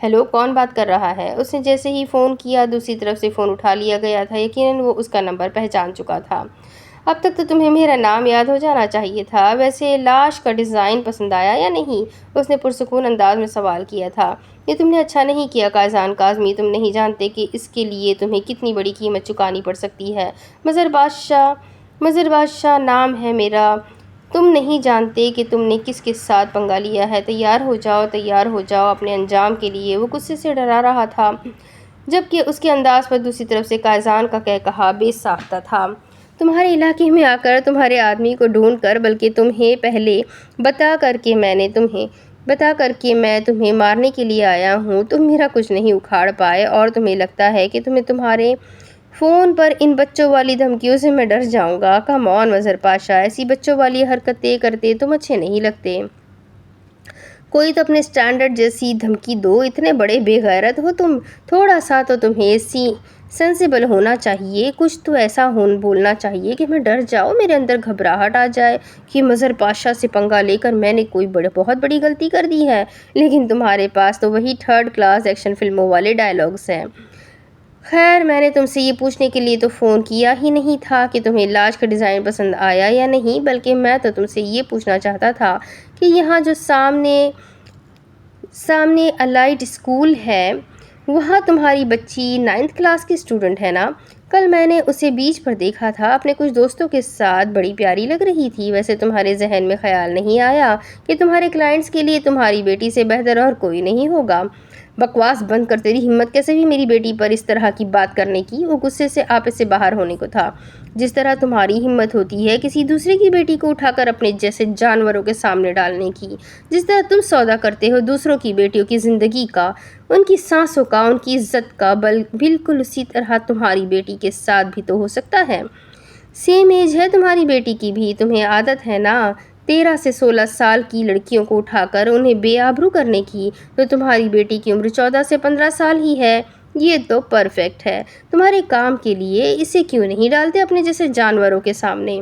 ہیلو، کون بات کر رہا ہے؟ اس نے جیسے ہی فون کیا دوسری طرف سے فون اٹھا لیا گیا تھا، یقیناً وہ اس کا نمبر پہچان چکا تھا۔ اب تک تو تمہیں میرا نام یاد ہو جانا چاہیے تھا، ویسے لاش کا ڈیزائن پسند آیا یا نہیں؟ اس نے پرسکون انداز میں سوال کیا تھا۔ یہ تم نے اچھا نہیں کیا قائزان کاظمی، تم نہیں جانتے کہ اس کے لیے تمہیں کتنی بڑی قیمت چکانی پڑ سکتی ہے۔ مظہر بادشاہ نام ہے میرا، تم نہیں جانتے کہ تم نے کس کے ساتھ پنگا لیا ہے، تیار ہو جاؤ اپنے انجام کے لیے۔ وہ غصے سے ڈرا رہا تھا، جبکہ اس کے انداز پر دوسری طرف سے قائزان کا کہا بے ساختہ تھا۔ تمہارے علاقے میں آ کر تمہارے آدمی کو ڈھونڈ کر، بلکہ تمہیں پہلے بتا کر کہ میں تمہیں مارنے کے لیے آیا ہوں، تم میرا کچھ نہیں اکھاڑ پائے، اور تمہیں لگتا ہے کہ تمہارے فون پر ان بچوں والی دھمکیوں سے میں ڈر جاؤں گا۔ کم آن مظہر پاشا، ایسی بچوں والی حرکتیں کرتے تم اچھے نہیں لگتے۔ کوئی تو اپنے سٹینڈرڈ جیسی دھمکی دو، اتنے بڑے بے غیرت ہو تم، تھوڑا سا تو تمہیں سینسیبل ہونا چاہیے، کچھ تو ایسا بولنا چاہیے کہ میں ڈر جاؤں، میرے اندر گھبراہٹ آ جائے کہ مظہر پاشا سے پنگا لے کر میں نے کوئی بہت بڑی غلطی کر دی ہے۔ لیکن تمہارے پاس تو وہی تھرڈ کلاس ایکشن فلموں والے ڈائیلاگز ہیں۔ خیر، میں نے تم سے یہ پوچھنے کے لیے تو فون کیا ہی نہیں تھا کہ تمہیں لاش کا ڈیزائن پسند آیا یا نہیں، بلکہ میں تو تم سے یہ پوچھنا چاہتا تھا کہ یہاں جو سامنے الائٹ اسکول ہے، وہاں تمہاری بچی 9th کلاس کی اسٹوڈنٹ ہے نا؟ کل میں نے اسے بیچ پر دیکھا تھا، اپنے کچھ دوستوں کے ساتھ، بڑی پیاری لگ رہی تھی۔ ویسے تمہارے ذہن میں خیال نہیں آیا کہ تمہارے کلائنٹس کے لیے تمہاری بیٹی سے بہتر اور کوئی نہیں ہوگا؟ بکواس بند کر، تیری ہمت کیسے بھی میری بیٹی پر اس طرح کی بات کرنے کی؟ وہ غصے سے آپے سے باہر ہونے کو تھا۔ جس طرح تمہاری ہمت ہوتی ہے کسی دوسرے کی بیٹی کو اٹھا کر اپنے جیسے جانوروں کے سامنے ڈالنے کی، جس طرح تم سودا کرتے ہو دوسروں کی بیٹیوں کی زندگی کا، ان کی سانسوں کا، ان کی عزت کا، بالکل اسی طرح تمہاری بیٹی کے ساتھ بھی تو ہو سکتا ہے۔ سیم ایج ہے تمہاری بیٹی کی بھی، تمہیں عادت ہے نا 13 سے 16 سال کی لڑکیوں کو اٹھا کر انہیں بے آبرو کرنے کی، تو تمہاری بیٹی کی عمر 14 سے 15 سال ہی ہے۔ یہ تو پرفیکٹ ہے تمہارے کام کے لیے، اسے کیوں نہیں ڈالتے اپنے جیسے جانوروں کے سامنے؟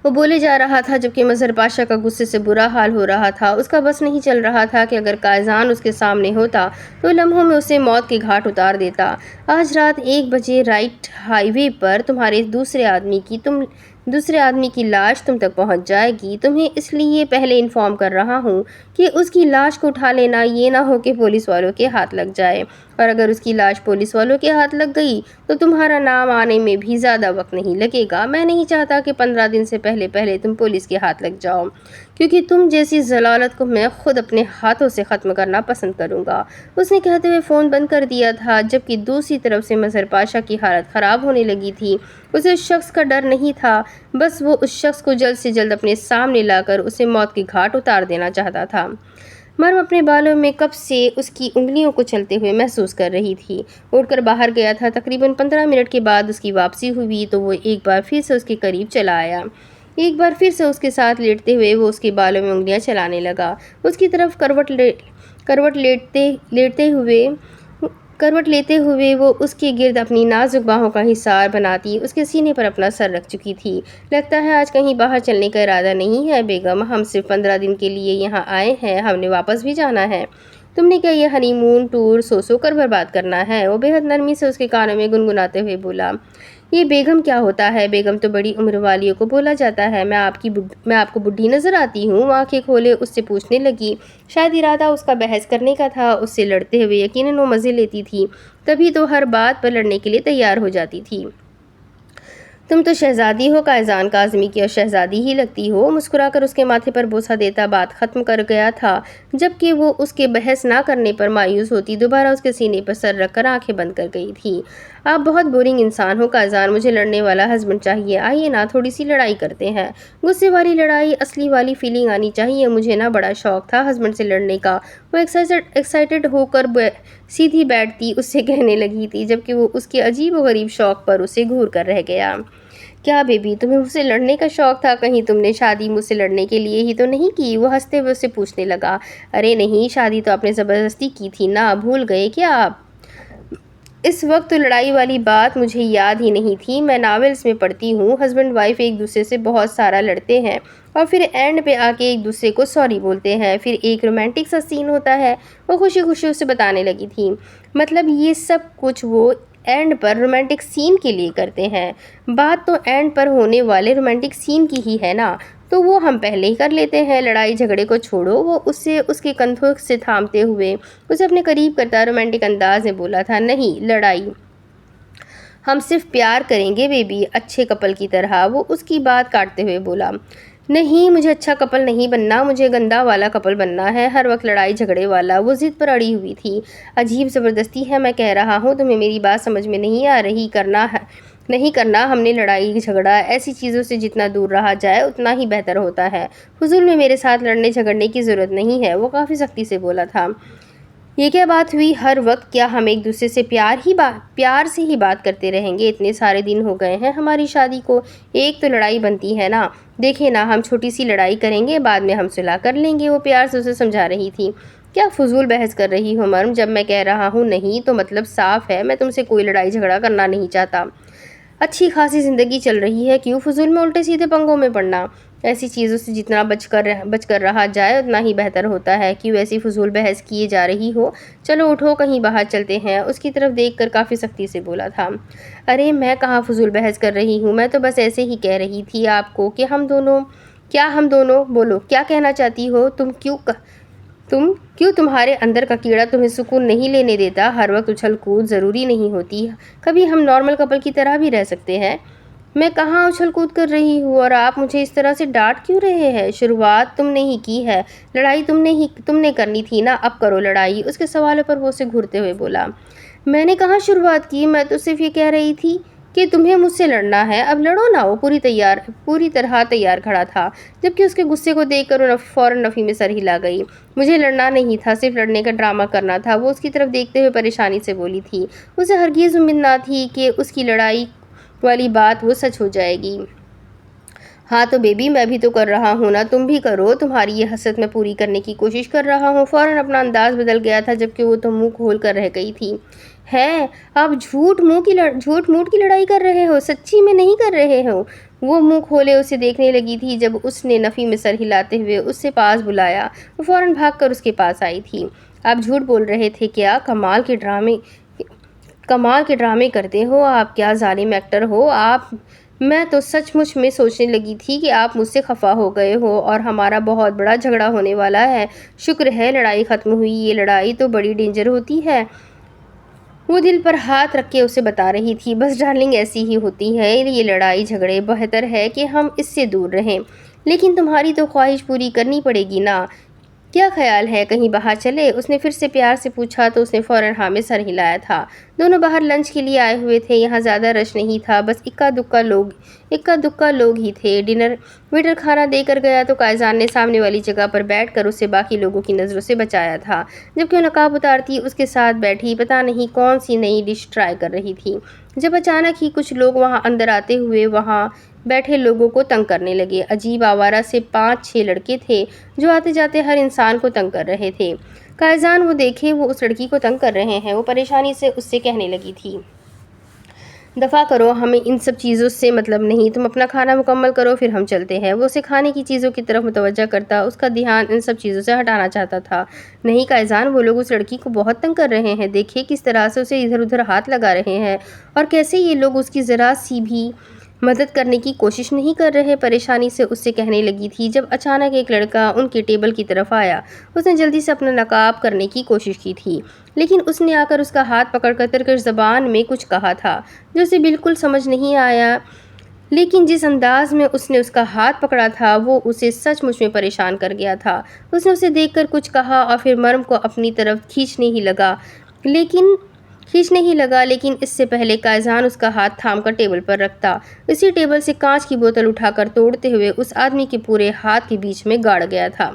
وہ بولے جا رہا تھا جبکہ مظہر پاشا کا غصے سے برا حال ہو رہا تھا۔ اس کا بس نہیں چل رہا تھا کہ اگر قائزان اس کے سامنے ہوتا تو لمحوں میں اسے موت کے گھاٹ اتار دیتا۔ آج رات 1 بجے رائٹ ہائی وے پر تمہارے دوسرے آدمی کی لاش تم تک پہنچ جائے گی۔ تمہیں اس لیے پہلے انفارم کر رہا ہوں کہ اس کی لاش کو اٹھا لینا، یہ نہ ہو کہ پولیس والوں کے ہاتھ لگ جائے، اور اگر اس کی لاش پولیس والوں کے ہاتھ لگ گئی تو تمہارا نام آنے میں بھی زیادہ وقت نہیں لگے گا۔ میں نہیں چاہتا کہ 15 دن سے پہلے تم پولیس کے ہاتھ لگ جاؤ، کیونکہ تم جیسی ضلالت کو میں خود اپنے ہاتھوں سے ختم کرنا پسند کروں گا۔ اس نے کہتے ہوئے فون بند کر دیا تھا، جبکہ دوسری طرف سے مظہر پاشا کی حالت خراب ہونے لگی تھی۔ اسے اس شخص کا ڈر نہیں تھا، بس وہ اس شخص کو جلد سے جلد اپنے سامنے لا کر اسے موت کے گھاٹ اتار دینا چاہتا تھا۔ مرم اپنے بالوں میں کب سے اس کی انگلیوں کو چلتے ہوئے محسوس کر رہی تھی۔ اٹھ کر باہر گیا تھا۔ تقریباً 15 منٹ کے بعد اس کی واپسی ہوئی تو وہ ایک بار پھر سے اس کے قریب چلا آیا۔ ایک بار پھر سے اس کے ساتھ لیٹتے ہوئے وہ اس کے بالوں میں انگلیاں چلانے لگا۔ اس کی طرف کروٹ لیتے ہوئے وہ اس کے گرد اپنی نازک باہوں کا حصار بناتی اس کے سینے پر اپنا سر رکھ چکی تھی۔ لگتا ہے آج کہیں باہر چلنے کا ارادہ نہیں ہے بیگم، ہم صرف 15 دن کے لیے یہاں آئے ہیں، ہم نے واپس بھی جانا ہے۔ تم نے کیا یہ ہنی مون ٹور سو کر برباد کرنا ہے؟ وہ بے حد نرمی سے اس کے کانوں میں گنگناتے ہوئے بولا۔ یہ بیگم کیا ہوتا ہے؟ بیگم تو بڑی عمر والیوں کو بولا جاتا ہے۔ میں آپ کو بڈھی نظر آتی ہوں؟ وہ آنکھیں کھولے اس سے پوچھنے لگی۔ شاید ارادہ اس کا بحث کرنے کا تھا، اس سے لڑتے ہوئے یقیناً وہ مزے لیتی تھی، تبھی تو ہر بات پر لڑنے کے لیے تیار ہو جاتی تھی۔ تم تو شہزادی ہو، قائزان کاظمی کی، اور شہزادی ہی لگتی ہو۔ مسکرا کر اس کے ماتھے پر بوسہ دیتا بات ختم کر گیا تھا، جبکہ وہ اس کے بحث نہ کرنے پر مایوس ہوتی دوبارہ اس کے سینے پر سر رکھ کر آنکھیں بند کر گئی تھی۔ آپ بہت بورنگ انسان ہو قائزان، مجھے لڑنے والا ہسبینڈ چاہیے، آئیے نا تھوڑی سی لڑائی کرتے ہیں۔ غصے والی لڑائی، اصلی والی فیلنگ آنی چاہیے۔ مجھے نا بڑا شوق تھا ہسبینڈ سے لڑنے کا، وہ ایکسائٹڈ ہو کر سیدھی بیٹھتی اس سے کہنے لگی تھی، جبکہ وہ اس کے عجیب و غریب شوق پر اسے گھور کر رہ گیا۔ کیا بیبی، تمہیں مجھ سے لڑنے کا شوق تھا؟ کہیں تم نے شادی مجھ سے لڑنے کے لیے ہی تو نہیں کی؟ وہ ہنستے ہوئے اسے پوچھنے لگا۔ ارے نہیں، شادی تو آپ نے زبردستی کی تھی نا، بھول گئے کیا آپ؟ اس وقت تو لڑائی والی بات مجھے یاد ہی نہیں تھی۔ میں ناولز میں پڑھتی ہوں، ہسبینڈ وائف ایک دوسرے سے بہت سارا لڑتے ہیں اور پھر اینڈ پہ آ کے ایک دوسرے کو سوری بولتے ہیں، پھر ایک رومانٹک سا سین ہوتا ہے۔ وہ خوشی خوشی اسے بتانے لگی تھی۔ مطلب یہ سب کچھ وہ اینڈ پر رومانٹک سین کے لیے کرتے ہیں؟ بات تو اینڈ پر ہونے والے رومانٹک سین کی ہی ہے نا، تو وہ ہم پہلے ہی کر لیتے ہیں۔ لڑائی جھگڑے کو چھوڑو۔ وہ اسے اس کے کندھوں سے تھامتے ہوئے اسے اپنے قریب کرتا رومانٹک انداز میں بولا تھا۔ نہیں، لڑائی ہم صرف پیار کریں گے بیبی، اچھے کپل کی طرح۔ وہ اس کی بات کاٹتے ہوئے بولا، نہیں، مجھے اچھا کپل نہیں بننا، مجھے گندا والا کپل بننا ہے، ہر وقت لڑائی جھگڑے والا۔ وہ ضد پر اڑی ہوئی تھی۔ عجیب زبردستی ہے، میں کہہ رہا ہوں تمہیں میری بات سمجھ میں نہیں آ رہی؟ نہیں کرنا ہم نے لڑائی جھگڑا، ایسی چیزوں سے جتنا دور رہا جائے اتنا ہی بہتر ہوتا ہے۔ فضول میں میرے ساتھ لڑنے جھگڑنے کی ضرورت نہیں ہے۔ وہ کافی سختی سے بولا تھا۔ یہ کیا بات ہوئی؟ ہر وقت کیا ہم ایک دوسرے سے پیار سے ہی بات کرتے رہیں گے؟ اتنے سارے دن ہو گئے ہیں ہماری شادی کو، ایک تو لڑائی بنتی ہے نا؟ دیکھیں نا، ہم چھوٹی سی لڑائی کریں گے، بعد میں ہم صلح کر لیں گے۔ وہ پیار سے اسے سمجھا رہی تھی۔ کیا فضول بحث کر رہی ہو مرم؟ جب میں کہہ رہا ہوں نہیں تو مطلب صاف ہے، میں تم سے کوئی لڑائی جھگڑا کرنا نہیں چاہتا۔ اچھی خاصی زندگی چل رہی ہے، کیوں فضول میں الٹے سیدھے پنگوں میں پڑنا؟ ایسی چیزوں سے جتنا بچ کر رہا جائے اتنا ہی بہتر ہوتا ہے۔ کیوں ایسی فضول بحث کیے جا رہی ہو؟ چلو اٹھو، کہیں باہر چلتے ہیں۔ اس کی طرف دیکھ کر کافی سختی سے بولا تھا۔ ارے میں کہاں فضول بحث کر رہی ہوں، میں تو بس ایسے ہی کہہ رہی تھی آپ کو کہ ہم دونوں بولو کیا کہنا چاہتی ہو؟ کیوں تمہارے اندر کا کیڑا تمہیں سکون نہیں لینے دیتا؟ ہر وقت اچھل کود ضروری نہیں ہوتی، کبھی ہم نارمل کپل کی طرح بھی رہ سکتے ہیں۔ میں کہاں اچھل کود کر رہی ہوں، اور آپ مجھے اس طرح سے ڈانٹ کیوں رہے ہیں؟ شروعات تم نے ہی کی ہے، لڑائی تم نے کرنی تھی نا، اب کرو لڑائی۔ اس کے سوالوں پر وہ اسے گھورتے ہوئے بولا، میں نے کہاں شروعات کی، میں تو صرف یہ کہہ رہی تھی کہ تمہیں مجھ سے لڑنا ہے، اب لڑو نا۔ وہ پوری طرح تیار کھڑا تھا، جبکہ اس کے غصے کو دیکھ کر وہ فوراً نفی میں سر ہلا گئی۔ مجھے لڑنا نہیں تھا، صرف لڑنے کا ڈرامہ کرنا تھا۔ وہ اس کی طرف دیکھتے ہوئے پریشانی سے بولی تھی۔ اسے ہرگز امید نہ تھی کہ اس کی لڑائی والی بات وہ سچ ہو جائے گی۔ ہاں تو بیبی، میں بھی تو کر رہا ہوں نا، تم بھی کرو، تمہاری یہ حسرت میں پوری کرنے کی کوشش کر رہا ہوں۔ فوراً اپنا انداز بدل گیا تھا، جبکہ وہ تو منہ کھول کر رہ گئی تھی۔ آپ جھوٹ موٹ کی لڑائی کر رہے ہو، سچی میں نہیں کر رہے ہو؟ وہ منہ کھولے اسے دیکھنے لگی تھی جب اس نے نفی میں سر ہلاتے ہوئے اس سے پاس بلایا۔ وہ فوراً بھاگ کر اس کے پاس آئی تھی۔ آپ جھوٹ بول رہے تھے کیا؟ کمال کے ڈرامے کرتے ہو آپ، کیا ظالم ایکٹر ہو آپ۔ میں تو سچ مچ میں سوچنے لگی تھی کہ آپ مجھ سے خفا ہو گئے ہو اور ہمارا بہت بڑا جھگڑا ہونے والا ہے۔ شکر ہے لڑائی ختم ہوئی، یہ لڑائی تو بڑی ڈینجر ہوتی ہے۔ وہ دل پر ہاتھ رکھ کے اسے بتا رہی تھی، بس ڈارلنگ ایسی ہی ہوتی ہے یہ لڑائی جھگڑے، بہتر ہے کہ ہم اس سے دور رہیں۔ لیکن تمہاری تو خواہش پوری کرنی پڑے گی نا۔ کیا خیال ہے کہیں باہر چلے؟ اس نے پھر سے پیار سے پوچھا تو اس نے فوراً ہاں میں سر ہلایا تھا۔ دونوں باہر لنچ کے لیے آئے ہوئے تھے، یہاں زیادہ رش نہیں تھا، بس اکا دکا لوگ ہی تھے۔ ویٹر کھانا دے کر گیا تو قائزان نے سامنے والی جگہ پر بیٹھ کر اسے باقی لوگوں کی نظروں سے بچایا تھا، جبکہ وہ نقاب اتارتی اس کے ساتھ بیٹھی پتہ نہیں کون سی نئی ڈش ٹرائی کر رہی تھی، جب اچانک ہی کچھ لوگ وہاں اندر آتے ہوئے وہاں بیٹھے لوگوں کو تنگ کرنے لگے۔ عجیب آوارہ سے 5-6 لڑکے تھے جو آتے جاتے ہر انسان کو تنگ کر رہے تھے۔ قائزان وہ دیکھے وہ اس لڑکی کو تنگ کر رہے ہیں، وہ پریشانی سے اس سے کہنے لگی تھی، دفع کرو، ہمیں ان سب چیزوں سے مطلب نہیں، تم اپنا کھانا مکمل کرو پھر ہم چلتے ہیں۔ وہ اسے کھانے کی چیزوں کی طرف متوجہ کرتا اس کا دھیان ان سب چیزوں سے ہٹانا چاہتا تھا۔ نہیں قائزان، وہ لوگ اس لڑکی کو بہت تنگ کر رہے ہیں، دیکھیں کس طرح سے اسے ادھر ادھر ہاتھ لگا رہے ہیں، اور کیسے یہ لوگ اس کی ذرا سی بھی مدد کرنے کی کوشش نہیں کر رہے۔ پریشانی سے اس سے کہنے لگی تھی جب اچانک ایک لڑکا ان کے ٹیبل کی طرف آیا۔ اس نے جلدی سے اپنا نقاب کرنے کی کوشش کی تھی، لیکن اس نے آ کر اس کا ہاتھ پکڑ کر ترکش زبان میں کچھ کہا تھا جو اسے بالکل سمجھ نہیں آیا، لیکن جس انداز میں اس نے اس کا ہاتھ پکڑا تھا وہ اسے سچ مچ میں پریشان کر گیا تھا۔ اس نے اسے دیکھ کر کچھ کہا اور پھر مرم کو اپنی طرف کھینچنے ہی لگا، لیکن اس سے پہلے قائزان اس کا ہاتھ تھام کر ٹیبل پر رکھتا، اسی ٹیبل سے کانچ کی بوتل اٹھا کر توڑتے ہوئے اس آدمی کے پورے ہاتھ کے بیچ میں گاڑ گیا تھا۔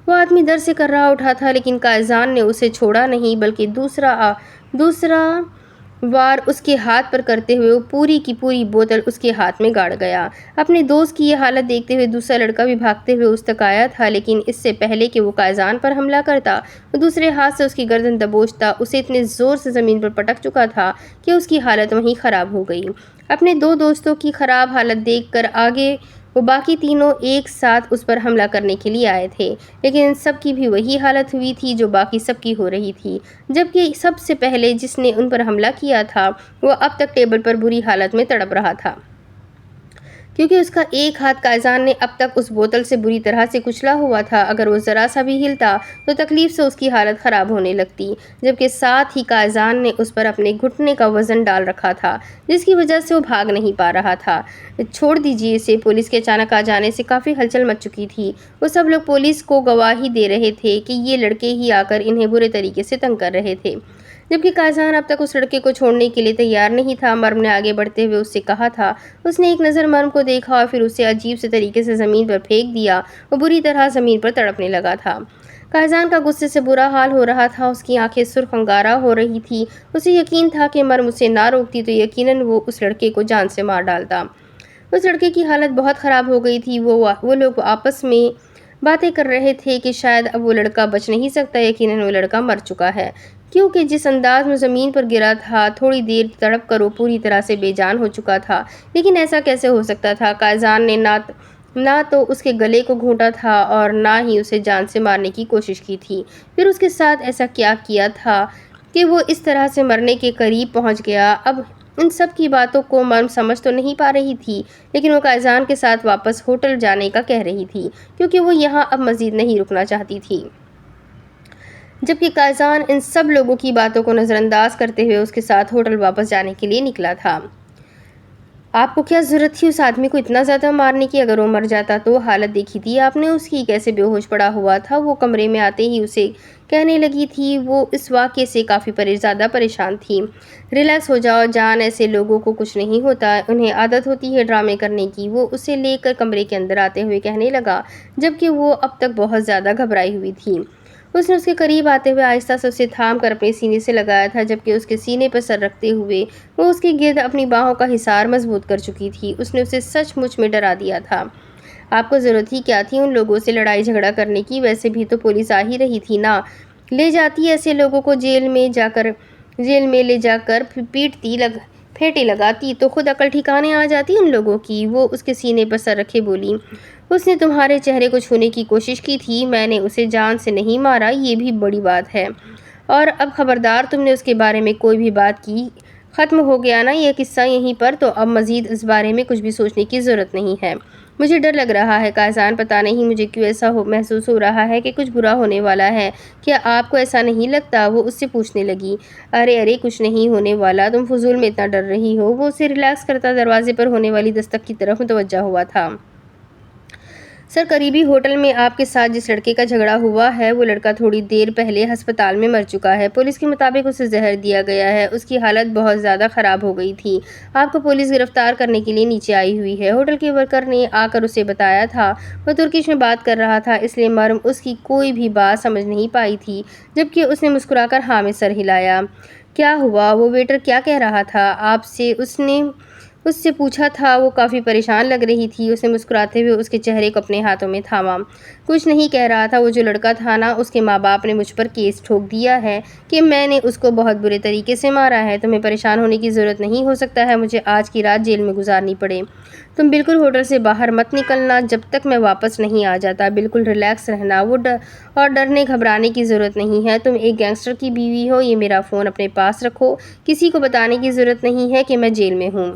وہ آدمی در سے کر رہا اٹھا تھا، لیکن قائزان نے اسے چھوڑا نہیں، بلکہ دوسرا وار اس کے ہاتھ پر کرتے ہوئے وہ پوری کی پوری بوتل اس کے ہاتھ میں گاڑ گیا۔ اپنے دوست کی یہ حالت دیکھتے ہوئے دوسرا لڑکا بھی بھاگتے ہوئے اس تک آیا تھا، لیکن اس سے پہلے کہ وہ قائزان پر حملہ کرتا وہ دوسرے ہاتھ سے اس کی گردن دبوچتا اسے اتنے زور سے زمین پر پٹک چکا تھا کہ اس کی حالت وہیں خراب ہو گئی۔ اپنے 2 دوستوں کی خراب حالت دیکھ کر آگے وہ باقی تینوں ایک ساتھ اس پر حملہ کرنے کے لیے آئے تھے، لیکن ان سب کی بھی وہی حالت ہوئی تھی جو باقی سب کی ہو رہی تھی، جبکہ سب سے پہلے جس نے ان پر حملہ کیا تھا وہ اب تک ٹیبل پر بری حالت میں تڑپ رہا تھا۔ کیونکہ اس کا ایک ہاتھ قائزان نے اب تک اس بوتل سے بری طرح سے کچلا ہوا تھا۔ اگر وہ ذرا سا بھی ہلتا تو تکلیف سے اس کی حالت خراب ہونے لگتی، جبکہ ساتھ ہی قائزان نے اس پر اپنے گھٹنے کا وزن ڈال رکھا تھا، جس کی وجہ سے وہ بھاگ نہیں پا رہا تھا۔ چھوڑ دیجیے اسے۔ پولیس کے اچانک آ جانے سے کافی ہلچل مچ چکی تھی۔ وہ سب لوگ پولیس کو گواہی دے رہے تھے کہ یہ لڑکے ہی آ کر انہیں برے طریقے سے تنگ کر رہے تھے، جبکہ قائزان اب تک اس لڑکے کو چھوڑنے کے لیے تیار نہیں تھا۔ مرم نے آگے بڑھتے ہوئے اس سے کہا تھا۔ اس نے ایک نظر مرم کو دیکھا اور پھر اسے عجیب سے طریقے سے زمین پر پھینک دیا۔ وہ بری طرح زمین پر تڑپنے لگا تھا۔ قائزان کا غصے سے برا حال ہو رہا تھا، اس کی آنکھیں سرخ انگارہ ہو رہی تھی۔ اسے یقین تھا کہ مرم اسے نہ روکتی تو یقیناً وہ اس لڑکے کو جان سے مار ڈالتا۔ اس لڑکے کی حالت بہت خراب ہو گئی تھی۔ وہ لوگ آپس میں باتیں کر رہے تھے کہ شاید اب وہ لڑکا بچ نہیں سکتا، یقیناً وہ لڑکا مر چکا ہے، کیونکہ جس انداز میں زمین پر گرا تھا، تھوڑی دیر تڑپ کر وہ پوری طرح سے بے جان ہو چکا تھا۔ لیکن ایسا کیسے ہو سکتا تھا؟ قائزان نے نہ تو اس کے گلے کو گھونٹا تھا اور نہ ہی اسے جان سے مارنے کی کوشش کی تھی۔ پھر اس کے ساتھ ایسا کیا کیا تھا کہ وہ اس طرح سے مرنے کے قریب پہنچ گیا؟ اب ان سب کی باتوں کو مرم سمجھ تو نہیں پا رہی تھی، لیکن وہ قائزان کے ساتھ واپس ہوٹل جانے کا کہہ رہی تھی، کیونکہ وہ یہاں اب مزید نہیں رکنا چاہتی تھی۔ جبکہ قائزان ان سب لوگوں کی باتوں کو نظر انداز کرتے ہوئے اس کے ساتھ ہوٹل واپس جانے کے لیے نکلا تھا۔ آپ کو کیا ضرورت تھی اس آدمی کو اتنا زیادہ مارنے کی؟ اگر وہ مر جاتا تو حالت دیکھی تھی آپ نے اس کی، کیسے بے ہوش پڑا ہوا تھا۔ وہ کمرے میں آتے ہی اسے کہنے لگی تھی۔ وہ اس واقعے سے کافی زیادہ پریشان تھی۔ ریلیکس ہو جاؤ جان، ایسے لوگوں کو کچھ نہیں ہوتا، انہیں عادت ہوتی ہے ڈرامے کرنے کی، وہ اسے لے کر کمرے کے اندر آتے ہوئے کہنے لگا، جبکہ وہ اب تک بہت زیادہ گھبرائی ہوئی تھی۔ اس نے اس کے قریب آتے ہوئے آہستہ سے اسے تھام کر اپنے سینے سے لگایا تھا، جبکہ اس کے سینے پر سر رکھتے ہوئے وہ اس کے گرد اپنی باہوں کا حصار مضبوط کر چکی تھی۔ اس نے اسے سچ مچ میں ڈرا دیا تھا۔ آپ کو ضرورت ہی کیا تھی ان لوگوں سے لڑائی جھگڑا کرنے کی؟ ویسے بھی تو پولیس آ ہی رہی تھی نا، لے جاتی ایسے لوگوں کو جیل میں لے جا کر پیٹتی پھیٹے لگاتی تو خود عقل ٹھکانے آ جاتی ان لوگوں کی۔ وہ اس کے سینے پر سر رکھے بولی، اس نے تمہارے چہرے کو چھونے کی کوشش کی تھی، میں نے اسے جان سے نہیں مارا، یہ بھی بڑی بات ہے، اور اب خبردار تم نے اس کے بارے میں کوئی بھی بات کی، ختم ہو گیا نا یہ قصہ یہیں پر، تو اب مزید اس بارے میں کچھ بھی سوچنے کی ضرورت نہیں ہے۔ مجھے ڈر لگ رہا ہے قائزان، پتہ نہیں مجھے کیوں ایسا محسوس ہو رہا ہے کہ کچھ برا ہونے والا ہے، کیا آپ کو ایسا نہیں لگتا؟ وہ اس سے پوچھنے لگی۔ ارے کچھ نہیں ہونے والا، تم فضول میں اتنا ڈر رہی ہو۔ وہ اسے ریلیکس کرتا دروازے پر ہونے والی دستک کی طرف متوجہ ہوا تھا۔ سر، قریبی ہوٹل میں آپ کے ساتھ جس لڑکے کا جھگڑا ہوا ہے، وہ لڑکا تھوڑی دیر پہلے ہسپتال میں مر چکا ہے۔ پولیس کے مطابق اسے زہر دیا گیا ہے، اس کی حالت بہت زیادہ خراب ہو گئی تھی۔ آپ کو پولیس گرفتار کرنے کے لیے نیچے آئی ہوئی ہے، ہوٹل کے ورکر نے آ کر اسے بتایا تھا۔ وہ ترکش میں بات کر رہا تھا، اس لیے مرم اس کی کوئی بھی بات سمجھ نہیں پائی تھی، جبکہ اس نے مسکرا کر ہاں میں سر ہلایا۔ کیا ہوا؟ وہ ویٹر کیا کہہ رہا تھا آپ سے؟ اس نے اس سے پوچھا تھا۔ وہ کافی پریشان لگ رہی تھی۔ اس نے مسکراتے ہوئے اس کے چہرے کو اپنے ہاتھوں میں تھاما۔ کچھ نہیں کہہ رہا تھا، وہ جو لڑکا تھا نا، اس کے ماں باپ نے مجھ پر کیس ٹھوک دیا ہے کہ میں نے اس کو بہت برے طریقے سے مارا ہے۔ تمہیں پریشان ہونے کی ضرورت نہیں، ہو سکتا ہے مجھے آج کی رات جیل میں گزارنی پڑے۔ تم بالکل ہوٹل سے باہر مت نکلنا جب تک میں واپس نہیں آ جاتا، بالکل ریلیکس رہنا، اور ڈرنے گھبرانے کی ضرورت نہیں ہے۔ تم ایک گینگسٹر کی بیوی ہو، یہ میرا فون اپنے پاس رکھو، کسی کو بتانے کی ضرورت نہیں ہے کہ میں جیل میں ہوں۔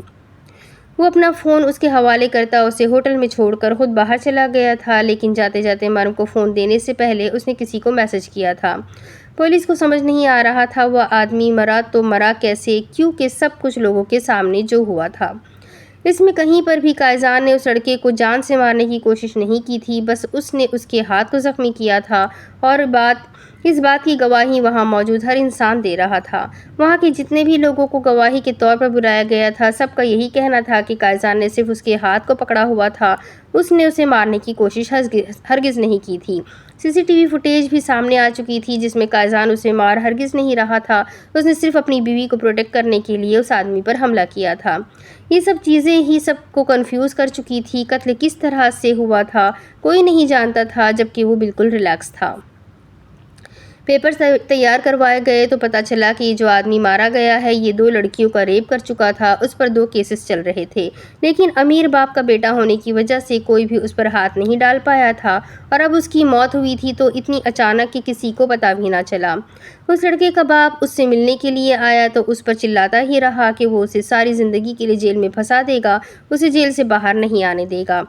وہ اپنا فون اس کے حوالے کرتا اسے ہوٹل میں چھوڑ کر خود باہر چلا گیا تھا، لیکن جاتے جاتے مرم کو فون دینے سے پہلے اس نے کسی کو میسج کیا تھا۔ پولیس کو سمجھ نہیں آ رہا تھا وہ آدمی مرا تو مرا کیسے، کیونکہ سب کچھ لوگوں کے سامنے جو ہوا تھا، اس میں کہیں پر بھی قائزان نے اس لڑکے کو جان سے مارنے کی کوشش نہیں کی تھی، بس اس نے اس کے ہاتھ کو زخمی کیا تھا، اور اس بات کی گواہی وہاں موجود ہر انسان دے رہا تھا۔ وہاں کے جتنے بھی لوگوں کو گواہی کے طور پر بلایا گیا تھا، سب کا یہی کہنا تھا کہ قائزان نے صرف اس کے ہاتھ کو پکڑا ہوا تھا، اس نے اسے مارنے کی کوشش ہرگز نہیں کی تھی۔ سی ٹی وی فوٹیج بھی سامنے آ چکی تھی جس میں قائزان اسے مار ہرگز نہیں رہا تھا، اس نے صرف اپنی بیوی کو پروٹیکٹ کرنے کے لیے اس آدمی پر حملہ کیا تھا۔ یہ سب چیزیں ہی سب کو کنفیوز کر چکی تھی۔ قتل کس طرح سے ہوا تھا کوئی نہیں جانتا تھا، جبکہ وہ بالکل ریلیکس تھا۔ پیپر تیار کروائے گئے تو پتہ چلا کہ یہ جو آدمی مارا گیا ہے یہ 2 لڑکیوں کا ریپ کر چکا تھا، اس پر 2 کیسز چل رہے تھے، لیکن امیر باپ کا بیٹا ہونے کی وجہ سے کوئی بھی اس پر ہاتھ نہیں ڈال پایا تھا، اور اب اس کی موت ہوئی تھی تو اتنی اچانک کہ کسی کو پتہ بھی نہ چلا۔ اس لڑکے کا باپ اس سے ملنے کے لیے آیا تو اس پر چلاتا ہی رہا کہ وہ اسے ساری زندگی کے لیے جیل میں پھنسا دے گا، اسے جیل سے باہر نہیں آنے دے گا،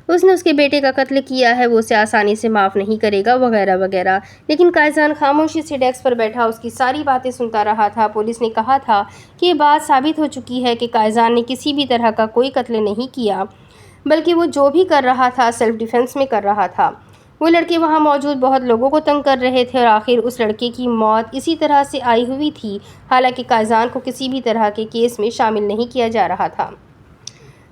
اس نے اس کے بیٹے کا قتل کیا ہے، وہ اسے آسانی سے معاف نہیں کرے گا، وغیرہ وغیرہ۔ لیکن قائزان خاموشی سے ڈیسک پر بیٹھا اس کی ساری باتیں سنتا رہا تھا۔ پولیس نے کہا تھا کہ یہ بات ثابت ہو چکی ہے کہ قائزان نے کسی بھی طرح کا کوئی قتل نہیں کیا، بلکہ وہ جو بھی کر رہا تھا سیلف ڈیفنس میں کر رہا تھا۔ وہ لڑکے وہاں موجود بہت لوگوں کو تنگ کر رہے تھے اور آخر اس لڑکے کی موت اسی طرح سے آئی ہوئی تھی، حالانکہ قائزان کو کسی بھی طرح کے کیس میں شامل نہیں کیا جا رہا تھا۔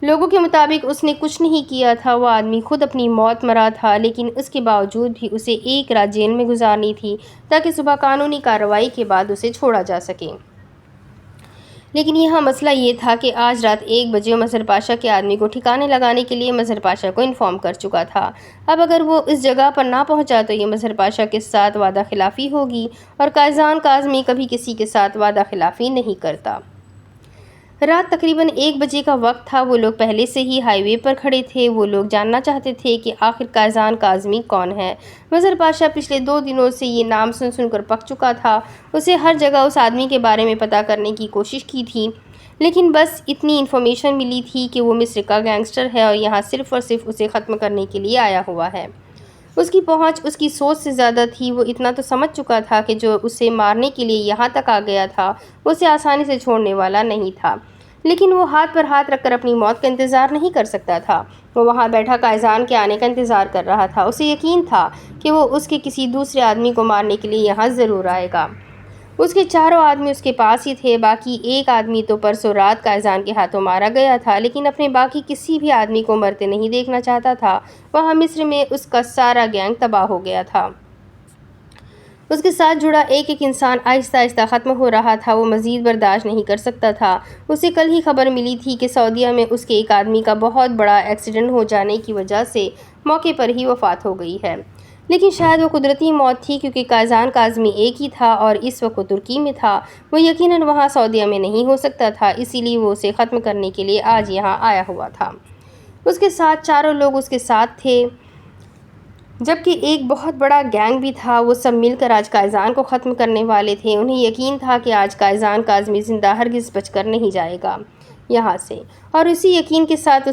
لوگوں کے مطابق اس نے کچھ نہیں کیا تھا، وہ آدمی خود اپنی موت مرا تھا، لیکن اس کے باوجود بھی اسے ایک رات جیل میں گزارنی تھی تاکہ صبح قانونی کارروائی کے بعد اسے چھوڑا جا سکے۔ لیکن یہاں مسئلہ یہ تھا کہ آج رات 1 بجے مظہر پاشا کے آدمی کو ٹھکانے لگانے کے لیے مظہر پاشا کو انفارم کر چکا تھا۔ اب اگر وہ اس جگہ پر نہ پہنچا تو یہ مظہر پاشا کے ساتھ وعدہ خلافی ہوگی، اور قائزان کاظمی کبھی کسی کے ساتھ وعدہ خلافی نہیں کرتا۔ رات تقریباً 1 بجے کا وقت تھا، وہ لوگ پہلے سے ہی ہائی وے پر کھڑے تھے، وہ لوگ جاننا چاہتے تھے کہ آخر قائزان کاظمی کون ہے۔ مظہر پاشا پچھلے 2 دنوں سے یہ نام سن کر پک چکا تھا، اسے ہر جگہ اس آدمی کے بارے میں پتہ کرنے کی کوشش کی تھی، لیکن بس اتنی انفارمیشن ملی تھی کہ وہ مصر کا گینگسٹر ہے اور یہاں صرف اور صرف اسے ختم کرنے کے لیے آیا ہوا ہے۔ اس کی پہنچ اس کی سوچ سے زیادہ تھی، وہ اتنا تو سمجھ چکا تھا کہ جو اسے مارنے کے لیے یہاں تک آ گیا تھا اسے آسانی سے چھوڑنے والا نہیں تھا، لیکن وہ ہاتھ پر ہاتھ رکھ کر اپنی موت کا انتظار نہیں کر سکتا تھا۔ وہ وہاں بیٹھا قائزان کے آنے کا انتظار کر رہا تھا، اسے یقین تھا کہ وہ اس کے کسی دوسرے آدمی کو مارنے کے لیے یہاں ضرور آئے گا۔ اس کے 4 آدمی اس کے پاس ہی تھے، باقی ایک آدمی تو پرسوں رات قائزان کے ہاتھوں مارا گیا تھا، لیکن اپنے باقی کسی بھی آدمی کو مرتے نہیں دیکھنا چاہتا تھا۔ وہاں مصر میں اس کا سارا گینگ تباہ ہو گیا تھا، اس کے ساتھ جڑا ایک ایک انسان آہستہ آہستہ ختم ہو رہا تھا، وہ مزید برداشت نہیں کر سکتا تھا۔ اسے کل ہی خبر ملی تھی کہ سعودیہ میں اس کے ایک آدمی کا بہت بڑا ایکسیڈنٹ ہو جانے کی وجہ سے موقع پر ہی وفات ہو گئی ہے، لیکن شاید وہ قدرتی موت تھی کیونکہ قائزان کاظمی ایک ہی تھا اور اس وقت وہ ترکی میں تھا، وہ یقیناً وہاں سعودیہ میں نہیں ہو سکتا تھا، اسی لیے وہ اسے ختم کرنے کے لیے آج یہاں آیا ہوا تھا۔ اس کے ساتھ 4 لوگ اس کے ساتھ تھے، جبکہ ایک بہت بڑا گینگ بھی تھا، وہ سب مل کر آج قائزان کو ختم کرنے والے تھے۔ انہیں یقین تھا کہ آج قائزان کاظمی زندہ ہرگز بچ کر نہیں جائے گا یہاں سے، اور اسی یقین کے ساتھ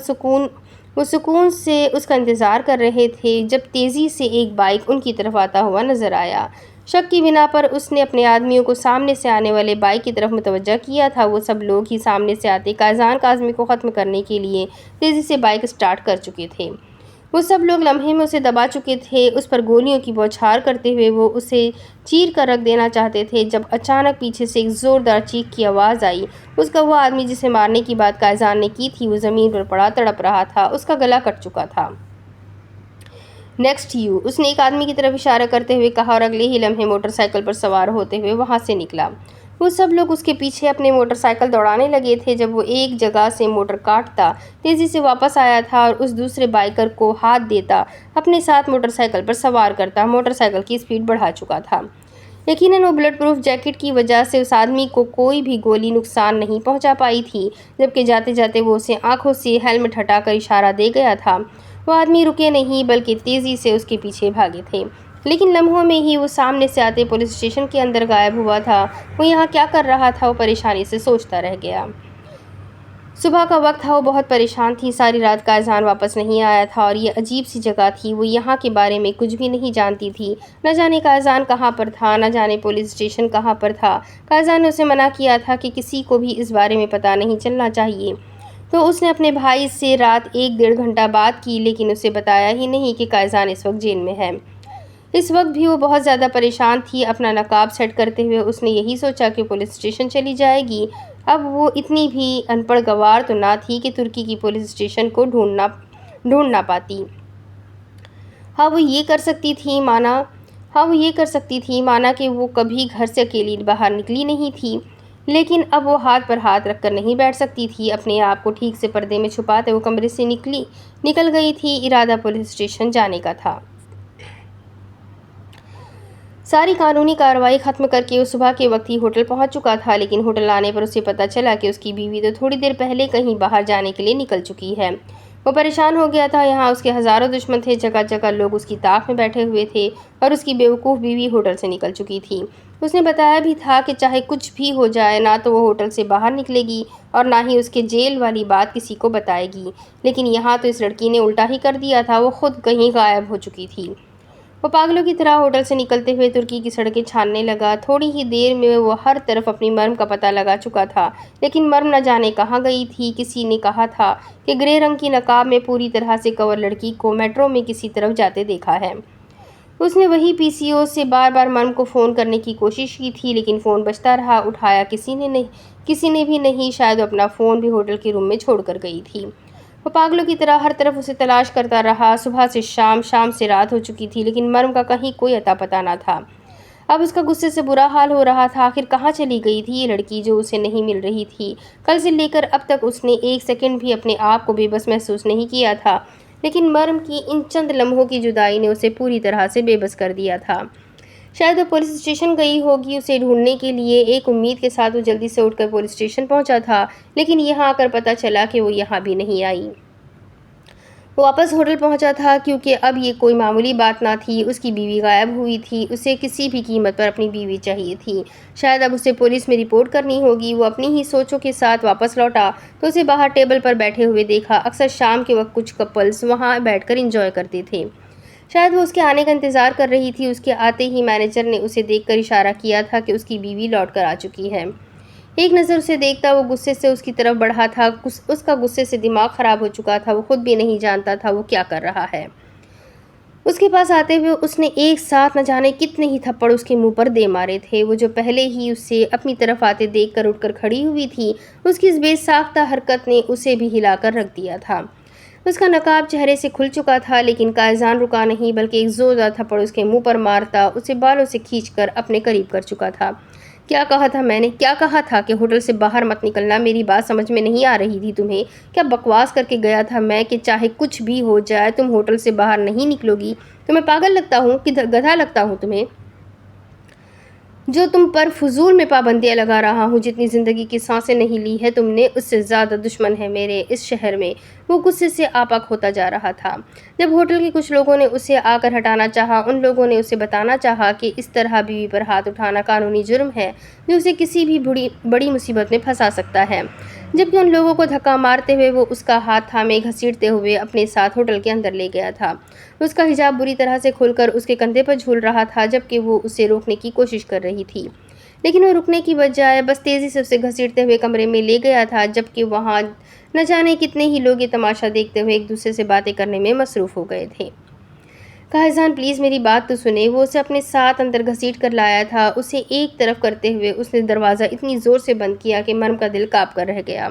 وہ سکون سے اس کا انتظار کر رہے تھے جب تیزی سے ایک بائک ان کی طرف آتا ہوا نظر آیا۔ شک کی بنا پر اس نے اپنے آدمیوں کو سامنے سے آنے والے بائک کی طرف متوجہ کیا تھا، وہ سب لوگ ہی سامنے سے آتے قائزان کاظمی کو ختم کرنے کے لیے تیزی سے بائک سٹارٹ کر چکے تھے۔ وہ سب لوگ لمحے میں اسے دبا چکے تھے، اس پر گولیوں کی بوچھار کرتے ہوئے وہ اسے چیر کر رکھ دینا چاہتے تھے، جب اچانک پیچھے سے ایک زوردار چیخ کی آواز آئی۔ اس کا وہ آدمی جسے مارنے کی بات قائزان نے کی تھی وہ زمین پر پڑا تڑپ رہا تھا، اس کا گلا کٹ چکا تھا۔ نیکسٹ یو، اس نے ایک آدمی کی طرف اشارہ کرتے ہوئے کہا اور اگلے ہی لمحے موٹر سائیکل پر سوار ہوتے ہوئے وہاں سے نکلا۔ وہ سب لوگ اس کے پیچھے اپنے موٹر سائیکل دوڑانے لگے تھے، جب وہ ایک جگہ سے موٹر کاٹتا تیزی سے واپس آیا تھا اور اس دوسرے بائیکر کو ہاتھ دیتا اپنے ساتھ موٹر سائیکل پر سوار کرتا۔ موٹر سائیکل کی سپیڈ بڑھا چکا تھا، یقیناً وہ بلٹ پروف جیکٹ کی وجہ سے اس آدمی کو کوئی بھی گولی نقصان نہیں پہنچا پائی تھی، جبکہ جاتے جاتے وہ اسے آنکھوں سے ہیلمٹ ہٹا کر اشارہ دے گیا تھا۔ وہ آدمی رکے نہیں بلکہ تیزی سے اس کے پیچھے بھاگے تھے، لیکن لمحوں میں ہی وہ سامنے سے آتے پولیس اسٹیشن کے اندر غائب ہوا تھا۔ وہ یہاں کیا کر رہا تھا، وہ پریشانی سے سوچتا رہ گیا۔ صبح کا وقت تھا، وہ بہت پریشان تھی، ساری رات قائزان واپس نہیں آیا تھا اور یہ عجیب سی جگہ تھی، وہ یہاں کے بارے میں کچھ بھی نہیں جانتی تھی، نہ جانے قائزان کہاں پر تھا، نہ جانے پولیس اسٹیشن کہاں پر تھا۔ قائزان نے اسے منع کیا تھا کہ کسی کو بھی اس بارے میں پتہ نہیں چلنا چاہیے، تو اس نے اپنے بھائی سے رات 1-1.5 گھنٹہ بات کی، لیکن اسے بتایا ہی نہیں کہ قائزان اس وقت جیل میں ہے۔ اس وقت بھی وہ بہت زیادہ پریشان تھی، اپنا نقاب سیٹ کرتے ہوئے اس نے یہی سوچا کہ پولیس اسٹیشن چلی جائے گی۔ اب وہ اتنی بھی ان پڑھ گوار تو نہ تھی کہ ترکی کی پولیس اسٹیشن کو ڈھونڈ نہ پاتی۔ ہاں وہ یہ کر سکتی تھی مانا کہ وہ کبھی گھر سے اکیلی باہر نکلی نہیں تھی، لیکن اب وہ ہاتھ پر ہاتھ رکھ کر نہیں بیٹھ سکتی تھی۔ اپنے آپ کو ٹھیک سے پردے میں چھپاتے وہ کمرے سے نکل گئی تھی، ارادہ پولیس اسٹیشن جانے کا تھا۔ ساری قانونی کارروائی ختم کر کے وہ صبح کے وقت ہی ہوٹل پہنچ چکا تھا، لیکن ہوٹل آنے پر اسے پتہ چلا کہ اس کی بیوی تو تھوڑی دیر پہلے کہیں باہر جانے کے لیے نکل چکی ہے۔ وہ پریشان ہو گیا تھا، یہاں اس کے ہزاروں دشمن تھے، جگہ جگہ لوگ اس کی طاق میں بیٹھے ہوئے تھے اور اس کی بیوقوف بیوی ہوٹل سے نکل چکی تھی۔ اس نے بتایا بھی تھا کہ چاہے کچھ بھی ہو جائے، نہ تو وہ ہوٹل سے باہر نکلے گی اور نہ ہی اس کے جیل والی بات کسی کو بتائے گی، لیکن یہاں تو اس لڑکی نے الٹا ہی کر دیا تھا، وہ خود کہیں غائب ہو چکی تھی۔ وہ پاگلوں کی طرح ہوٹل سے نکلتے ہوئے ترکی کی سڑکیں چھاننے لگا۔ تھوڑی ہی دیر میں وہ ہر طرف اپنی مرم کا پتہ لگا چکا تھا، لیکن مرم نہ جانے کہاں گئی تھی۔ کسی نے کہا تھا کہ گرے رنگ کی نقاب میں پوری طرح سے کور لڑکی کو میٹرو میں کسی طرف جاتے دیکھا ہے۔ اس نے وہی پی سی او سے بار بار مرم کو فون کرنے کی کوشش کی تھی، لیکن فون بجتا رہا، اٹھایا کسی نے بھی نہیں، شاید وہ اپنا فون بھی ہوٹل کے روم میں چھوڑ کر گئی تھی۔ وہ پاگلوں کی طرح ہر طرف اسے تلاش کرتا رہا، صبح سے شام، شام سے رات ہو چکی تھی، لیکن مرم کا کہیں کوئی اتا پتہ نہ تھا۔ اب اس کا غصے سے برا حال ہو رہا تھا، آخر کہاں چلی گئی تھی یہ لڑکی جو اسے نہیں مل رہی تھی۔ کل سے لے کر اب تک اس نے ایک سیکنڈ بھی اپنے آپ کو بے بس محسوس نہیں کیا تھا، لیکن مرم کی ان چند لمحوں کی جدائی نے اسے پوری طرح سے بے بس کر دیا تھا۔ شاید وہ پولیس اسٹیشن گئی ہوگی اسے ڈھونڈنے کے لیے، ایک امید کے ساتھ وہ جلدی سے اٹھ کر پولیس اسٹیشن پہنچا تھا، لیکن یہاں آ کر پتہ چلا کہ وہ یہاں بھی نہیں آئی۔ وہ واپس ہوٹل پہنچا تھا کیونکہ اب یہ کوئی معمولی بات نہ تھی، اس کی بیوی غائب ہوئی تھی، اسے کسی بھی قیمت پر اپنی بیوی چاہیے تھی۔ شاید اب اسے پولیس میں رپورٹ کرنی ہوگی۔ وہ اپنی ہی سوچوں کے ساتھ واپس لوٹا تو اسے باہر ٹیبل پر بیٹھے ہوئے دیکھا۔ اکثر شام کے وقت کچھ کپلز وہاں بیٹھ کر انجوائے کرتے تھے۔ شاید وہ اس کے آنے کا انتظار کر رہی تھی۔ اس کے آتے ہی مینیجر نے اسے دیکھ کر اشارہ کیا تھا کہ اس کی بیوی لوٹ کر آ چکی ہے۔ ایک نظر اسے دیکھتا وہ غصے سے اس کی طرف بڑھا تھا، اس کا غصے سے دماغ خراب ہو چکا تھا، وہ خود بھی نہیں جانتا تھا وہ کیا کر رہا ہے۔ اس کے پاس آتے ہوئے اس نے ایک ساتھ نہ جانے کتنے ہی تھپڑ اس کے منہ پر دے مارے تھے۔ وہ جو پہلے ہی اسے اپنی طرف آتے دیکھ کر اٹھ کر کھڑی ہوئی تھی، اس کی اس بے ساختہ حرکت نے اسے بھی ہلا کر رکھ دیا تھا۔ اس کا نقاب چہرے سے کھل چکا تھا، لیکن قائزان رکا نہیں، بلکہ ایک زوردار تھپڑ اس کے منہ پر مارتا اسے بالوں سے کھینچ کر اپنے قریب کر چکا تھا۔ کیا کہا تھا میں نے؟ کیا کہا تھا کہ ہوٹل سے باہر مت نکلنا؟ میری بات سمجھ میں نہیں آ رہی تھی تمہیں؟ کیا بکواس کر کے گیا تھا میں کہ چاہے کچھ بھی ہو جائے تم ہوٹل سے باہر نہیں نکلو گی؟ تمہیں پاگل لگتا ہوں کہ گدھا لگتا ہوں تمہیں؟ جو تم پر فضول میں پابندیاں لگا رہا ہوں، جتنی زندگی کی سانسیں نہیں لی ہے تم نے، اس سے زیادہ دشمن ہے میرے اس شہر میں۔ وہ غصے سے آپک ہوتا جا رہا تھا۔ جب ہوٹل کے کچھ لوگوں نے اسے آ کر ہٹانا چاہا، ان لوگوں نے اسے بتانا چاہا کہ اس طرح بیوی پر ہاتھ اٹھانا قانونی جرم ہے جو اسے کسی بھی بڑی مصیبت میں پھنسا سکتا ہے، جبکہ ان لوگوں کو دھکا مارتے ہوئے وہ اس کا ہاتھ تھامے گھسیٹتے ہوئے اپنے ساتھ ہوٹل کے اندر لے گیا تھا۔ اس کا حجاب بری طرح سے کھل کر اس کے کندھے پر جھول رہا تھا، جبکہ وہ اسے روکنے کی کوشش کر رہی تھی، لیکن وہ رکنے کی بجائے بس تیزی سے اسے گھسیٹتے ہوئے کمرے میں لے گیا تھا، جبکہ وہاں نہ جانے کتنے ہی لوگ یہ تماشا دیکھتے ہوئے ایک دوسرے سے باتیں کرنے میں مصروف ہو گئے تھے۔ قائزان پلیز میری بات تو سنیں۔ وہ اسے اپنے ساتھ اندر گھسیٹ کر لایا تھا۔ اسے ایک طرف کرتے ہوئے اس نے دروازہ اتنی زور سے بند کیا کہ مرم کا دل کانپ کر رہ گیا۔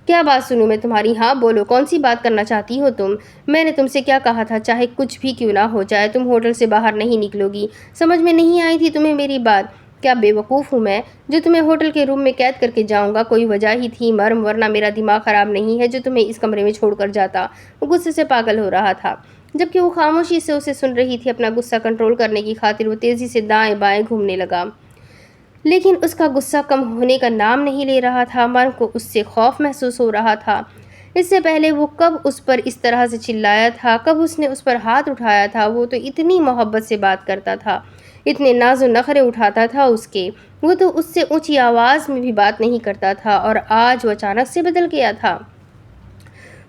کیا بات سنوں میں تمہاری؟ ہاں بولو، کون سی بات کرنا چاہتی ہو تم؟ میں نے تم سے کیا کہا تھا؟ چاہے کچھ بھی کیوں نہ ہو جائے تم ہوٹل سے باہر نہیں نکلو گی۔ سمجھ میں نہیں آئی تھی تمہیں میری بات؟ کیا بے وقوف ہوں میں جو تمہیں ہوٹل کے روم میں قید کر کے جاؤں گا؟ کوئی وجہ ہی تھی مرم، ورنہ میرا دماغ خراب نہیں ہے جو تمہیں اس کمرے میں چھوڑ کر جاتا۔ وہ غصے سے پاگل ہو رہا تھا، جبکہ وہ خاموشی سے اسے سن رہی تھی۔ اپنا غصہ کنٹرول کرنے کی خاطر وہ تیزی سے دائیں بائیں گھومنے لگا، لیکن اس کا غصہ کم ہونے کا نام نہیں لے رہا تھا۔ مرم کو اس سے خوف محسوس ہو رہا تھا۔ اس سے پہلے وہ کب اس پر اس طرح سے چلایا تھا؟ کب اس نے اس پر ہاتھ اٹھایا تھا؟ وہ تو اتنی محبت سے بات کرتا تھا، اتنے ناز و نخرے اٹھاتا تھا اس کے، وہ تو اس سے اونچی آواز میں بھی بات نہیں کرتا تھا، اور آج وہ اچانک سے بدل گیا تھا۔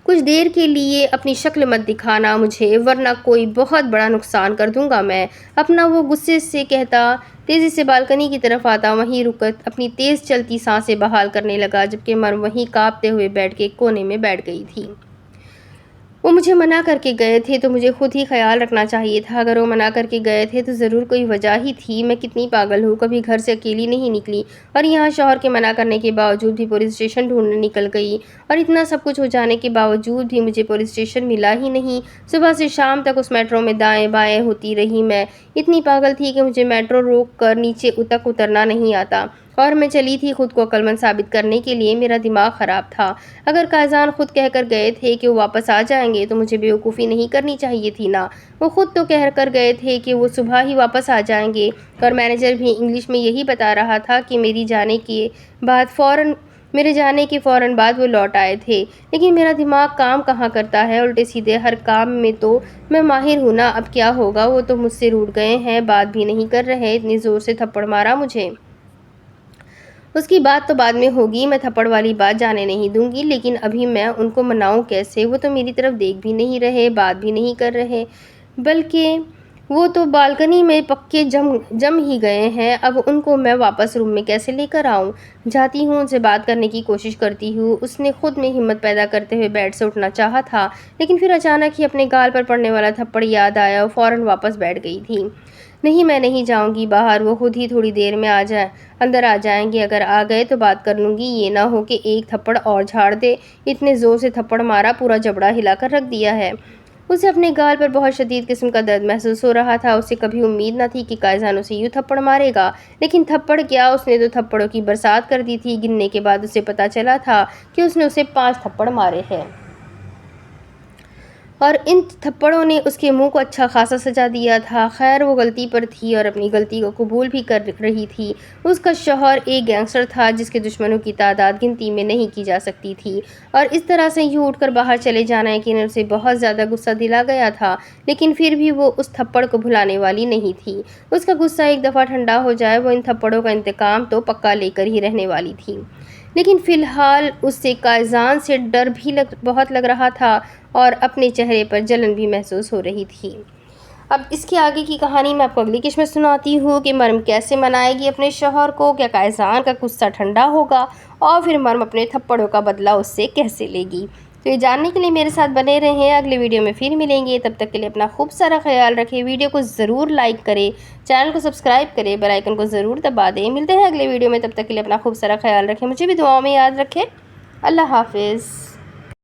کچھ دیر کے لیے اپنی شکل مت دکھانا مجھے، ورنہ کوئی بہت بڑا نقصان کر دوں گا میں، اپنا وہ غصے سے کہتا تیزی سے بالکنی کی طرف آتا، وہیں رک کر اپنی تیز چلتی سانسیں بحال کرنے لگا، جبکہ مرم وہیں کانپتے ہوئے بیٹھ کے کونے میں بیٹھ گئی تھی۔ وہ مجھے منع کر کے گئے تھے تو مجھے خود ہی خیال رکھنا چاہیے تھا۔ اگر وہ منع کر کے گئے تھے تو ضرور کوئی وجہ ہی تھی۔ میں کتنی پاگل ہوں، کبھی گھر سے اکیلی نہیں نکلی، اور یہاں شوہر کے منع کرنے کے باوجود بھی پولیس اسٹیشن ڈھونڈنے نکل گئی، اور اتنا سب کچھ ہو جانے کے باوجود بھی مجھے پولیس اسٹیشن ملا ہی نہیں۔ صبح سے شام تک اس میٹرو میں دائیں بائیں ہوتی رہی۔ میں اتنی پاگل تھی کہ مجھے میٹرو روک کر نیچے تک اترنا نہیں آتا، اور میں چلی تھی خود کو عقلمند ثابت کرنے کے لیے۔ میرا دماغ خراب تھا۔ اگر قائزان خود کہہ کر گئے تھے کہ وہ واپس آ جائیں گے تو مجھے بیوقوفی نہیں کرنی چاہیے تھی نا۔ وہ خود تو کہہ کر گئے تھے کہ وہ صبح ہی واپس آ جائیں گے، اور مینیجر بھی انگلش میں یہی بتا رہا تھا کہ میرے جانے کے فوراً بعد وہ لوٹ آئے تھے۔ لیکن میرا دماغ کام کہاں کرتا ہے، الٹے سیدھے ہر کام میں تو میں ماہر ہوں نا۔ اب کیا ہوگا، وہ تو مجھ سے روٹھ گئے ہیں، بات بھی نہیں کر رہے، اتنی زور سے تھپڑ مارا مجھے۔ اس کی بات تو بعد میں ہوگی، میں تھپڑ والی بات جانے نہیں دوں گی، لیکن ابھی میں ان کو مناؤں کیسے؟ وہ تو میری طرف دیکھ بھی نہیں رہے، بات بھی نہیں کر رہے، بلکہ وہ تو بالکنی میں پکے جم ہی گئے ہیں۔ اب ان کو میں واپس روم میں کیسے لے کر آؤں؟ جاتی ہوں، ان سے بات کرنے کی کوشش کرتی ہوں۔ اس نے خود میں ہمت پیدا کرتے ہوئے بیڈ سے اٹھنا چاہا تھا، لیکن پھر اچانک ہی اپنے گال پر پڑنے والا تھپڑ یاد آیا اور فوراً واپس بیٹھ گئی تھی۔ نہیں، میں نہیں جاؤں گی باہر، وہ خود ہی تھوڑی دیر میں اندر آ جائیں گے، اگر آ گئے تو بات کر لوں گی، یہ نہ ہو کہ ایک تھپڑ اور جھاڑ دے۔ اتنے زور سے تھپڑ مارا، پورا جبڑا ہلا کر رکھ دیا ہے۔ اسے اپنے گال پر بہت شدید قسم کا درد محسوس ہو رہا تھا۔ اسے کبھی امید نہ تھی کہ قائزان اسے یوں تھپڑ مارے گا، لیکن تھپڑ کیا، اس نے تو تھپڑوں کی برسات کر دی تھی۔ گننے کے بعد اسے پتہ چلا تھا کہ اس نے اسے 5 تھپڑ مارے ہیں، اور ان تھپڑوں نے اس کے منہ کو اچھا خاصا سجا دیا تھا۔ خیر، وہ غلطی پر تھی اور اپنی غلطی کو قبول بھی کر رہی تھی۔ اس کا شوہر ایک گینگسٹر تھا جس کے دشمنوں کی تعداد گنتی میں نہیں کی جا سکتی تھی، اور اس طرح سے یوں اٹھ کر باہر چلے جانا یقیناً اسے بہت زیادہ غصہ دلا گیا تھا، لیکن پھر بھی وہ اس تھپڑ کو بھلانے والی نہیں تھی۔ اس کا غصہ ایک دفعہ ٹھنڈا ہو جائے، وہ ان تھپڑوں کا انتقام تو پکا لے کر ہی رہنے والی تھی۔ لیکن فی الحال اسے قائزان سے ڈر بھی بہت لگ رہا تھا، اور اپنے چہرے پر جلن بھی محسوس ہو رہی تھی۔ اب اس کے آگے کی کہانی میں آپ کو اگلی قسط میں سناتی ہوں کہ مریم کیسے منائے گی اپنے شوہر کو، کیا قائزان کا غصہ ٹھنڈا ہوگا، اور پھر مریم اپنے تھپڑوں کا بدلہ اس سے کیسے لے گی۔ تو یہ جاننے کے لیے میرے ساتھ بنے رہیں، اگلے ویڈیو میں پھر ملیں گے۔ تب تک کے لیے اپنا خوب سارا خیال رکھیں، ویڈیو کو ضرور لائک کریں، چینل کو سبسکرائب کریں، بیل آئیکن کو ضرور دبا دیں۔ ملتے ہیں اگلے ویڈیو میں، تب تک کے لیے اپنا خوب سارا خیال رکھیں، مجھے بھی دعاؤں میں یاد رکھیں۔ اللہ حافظ۔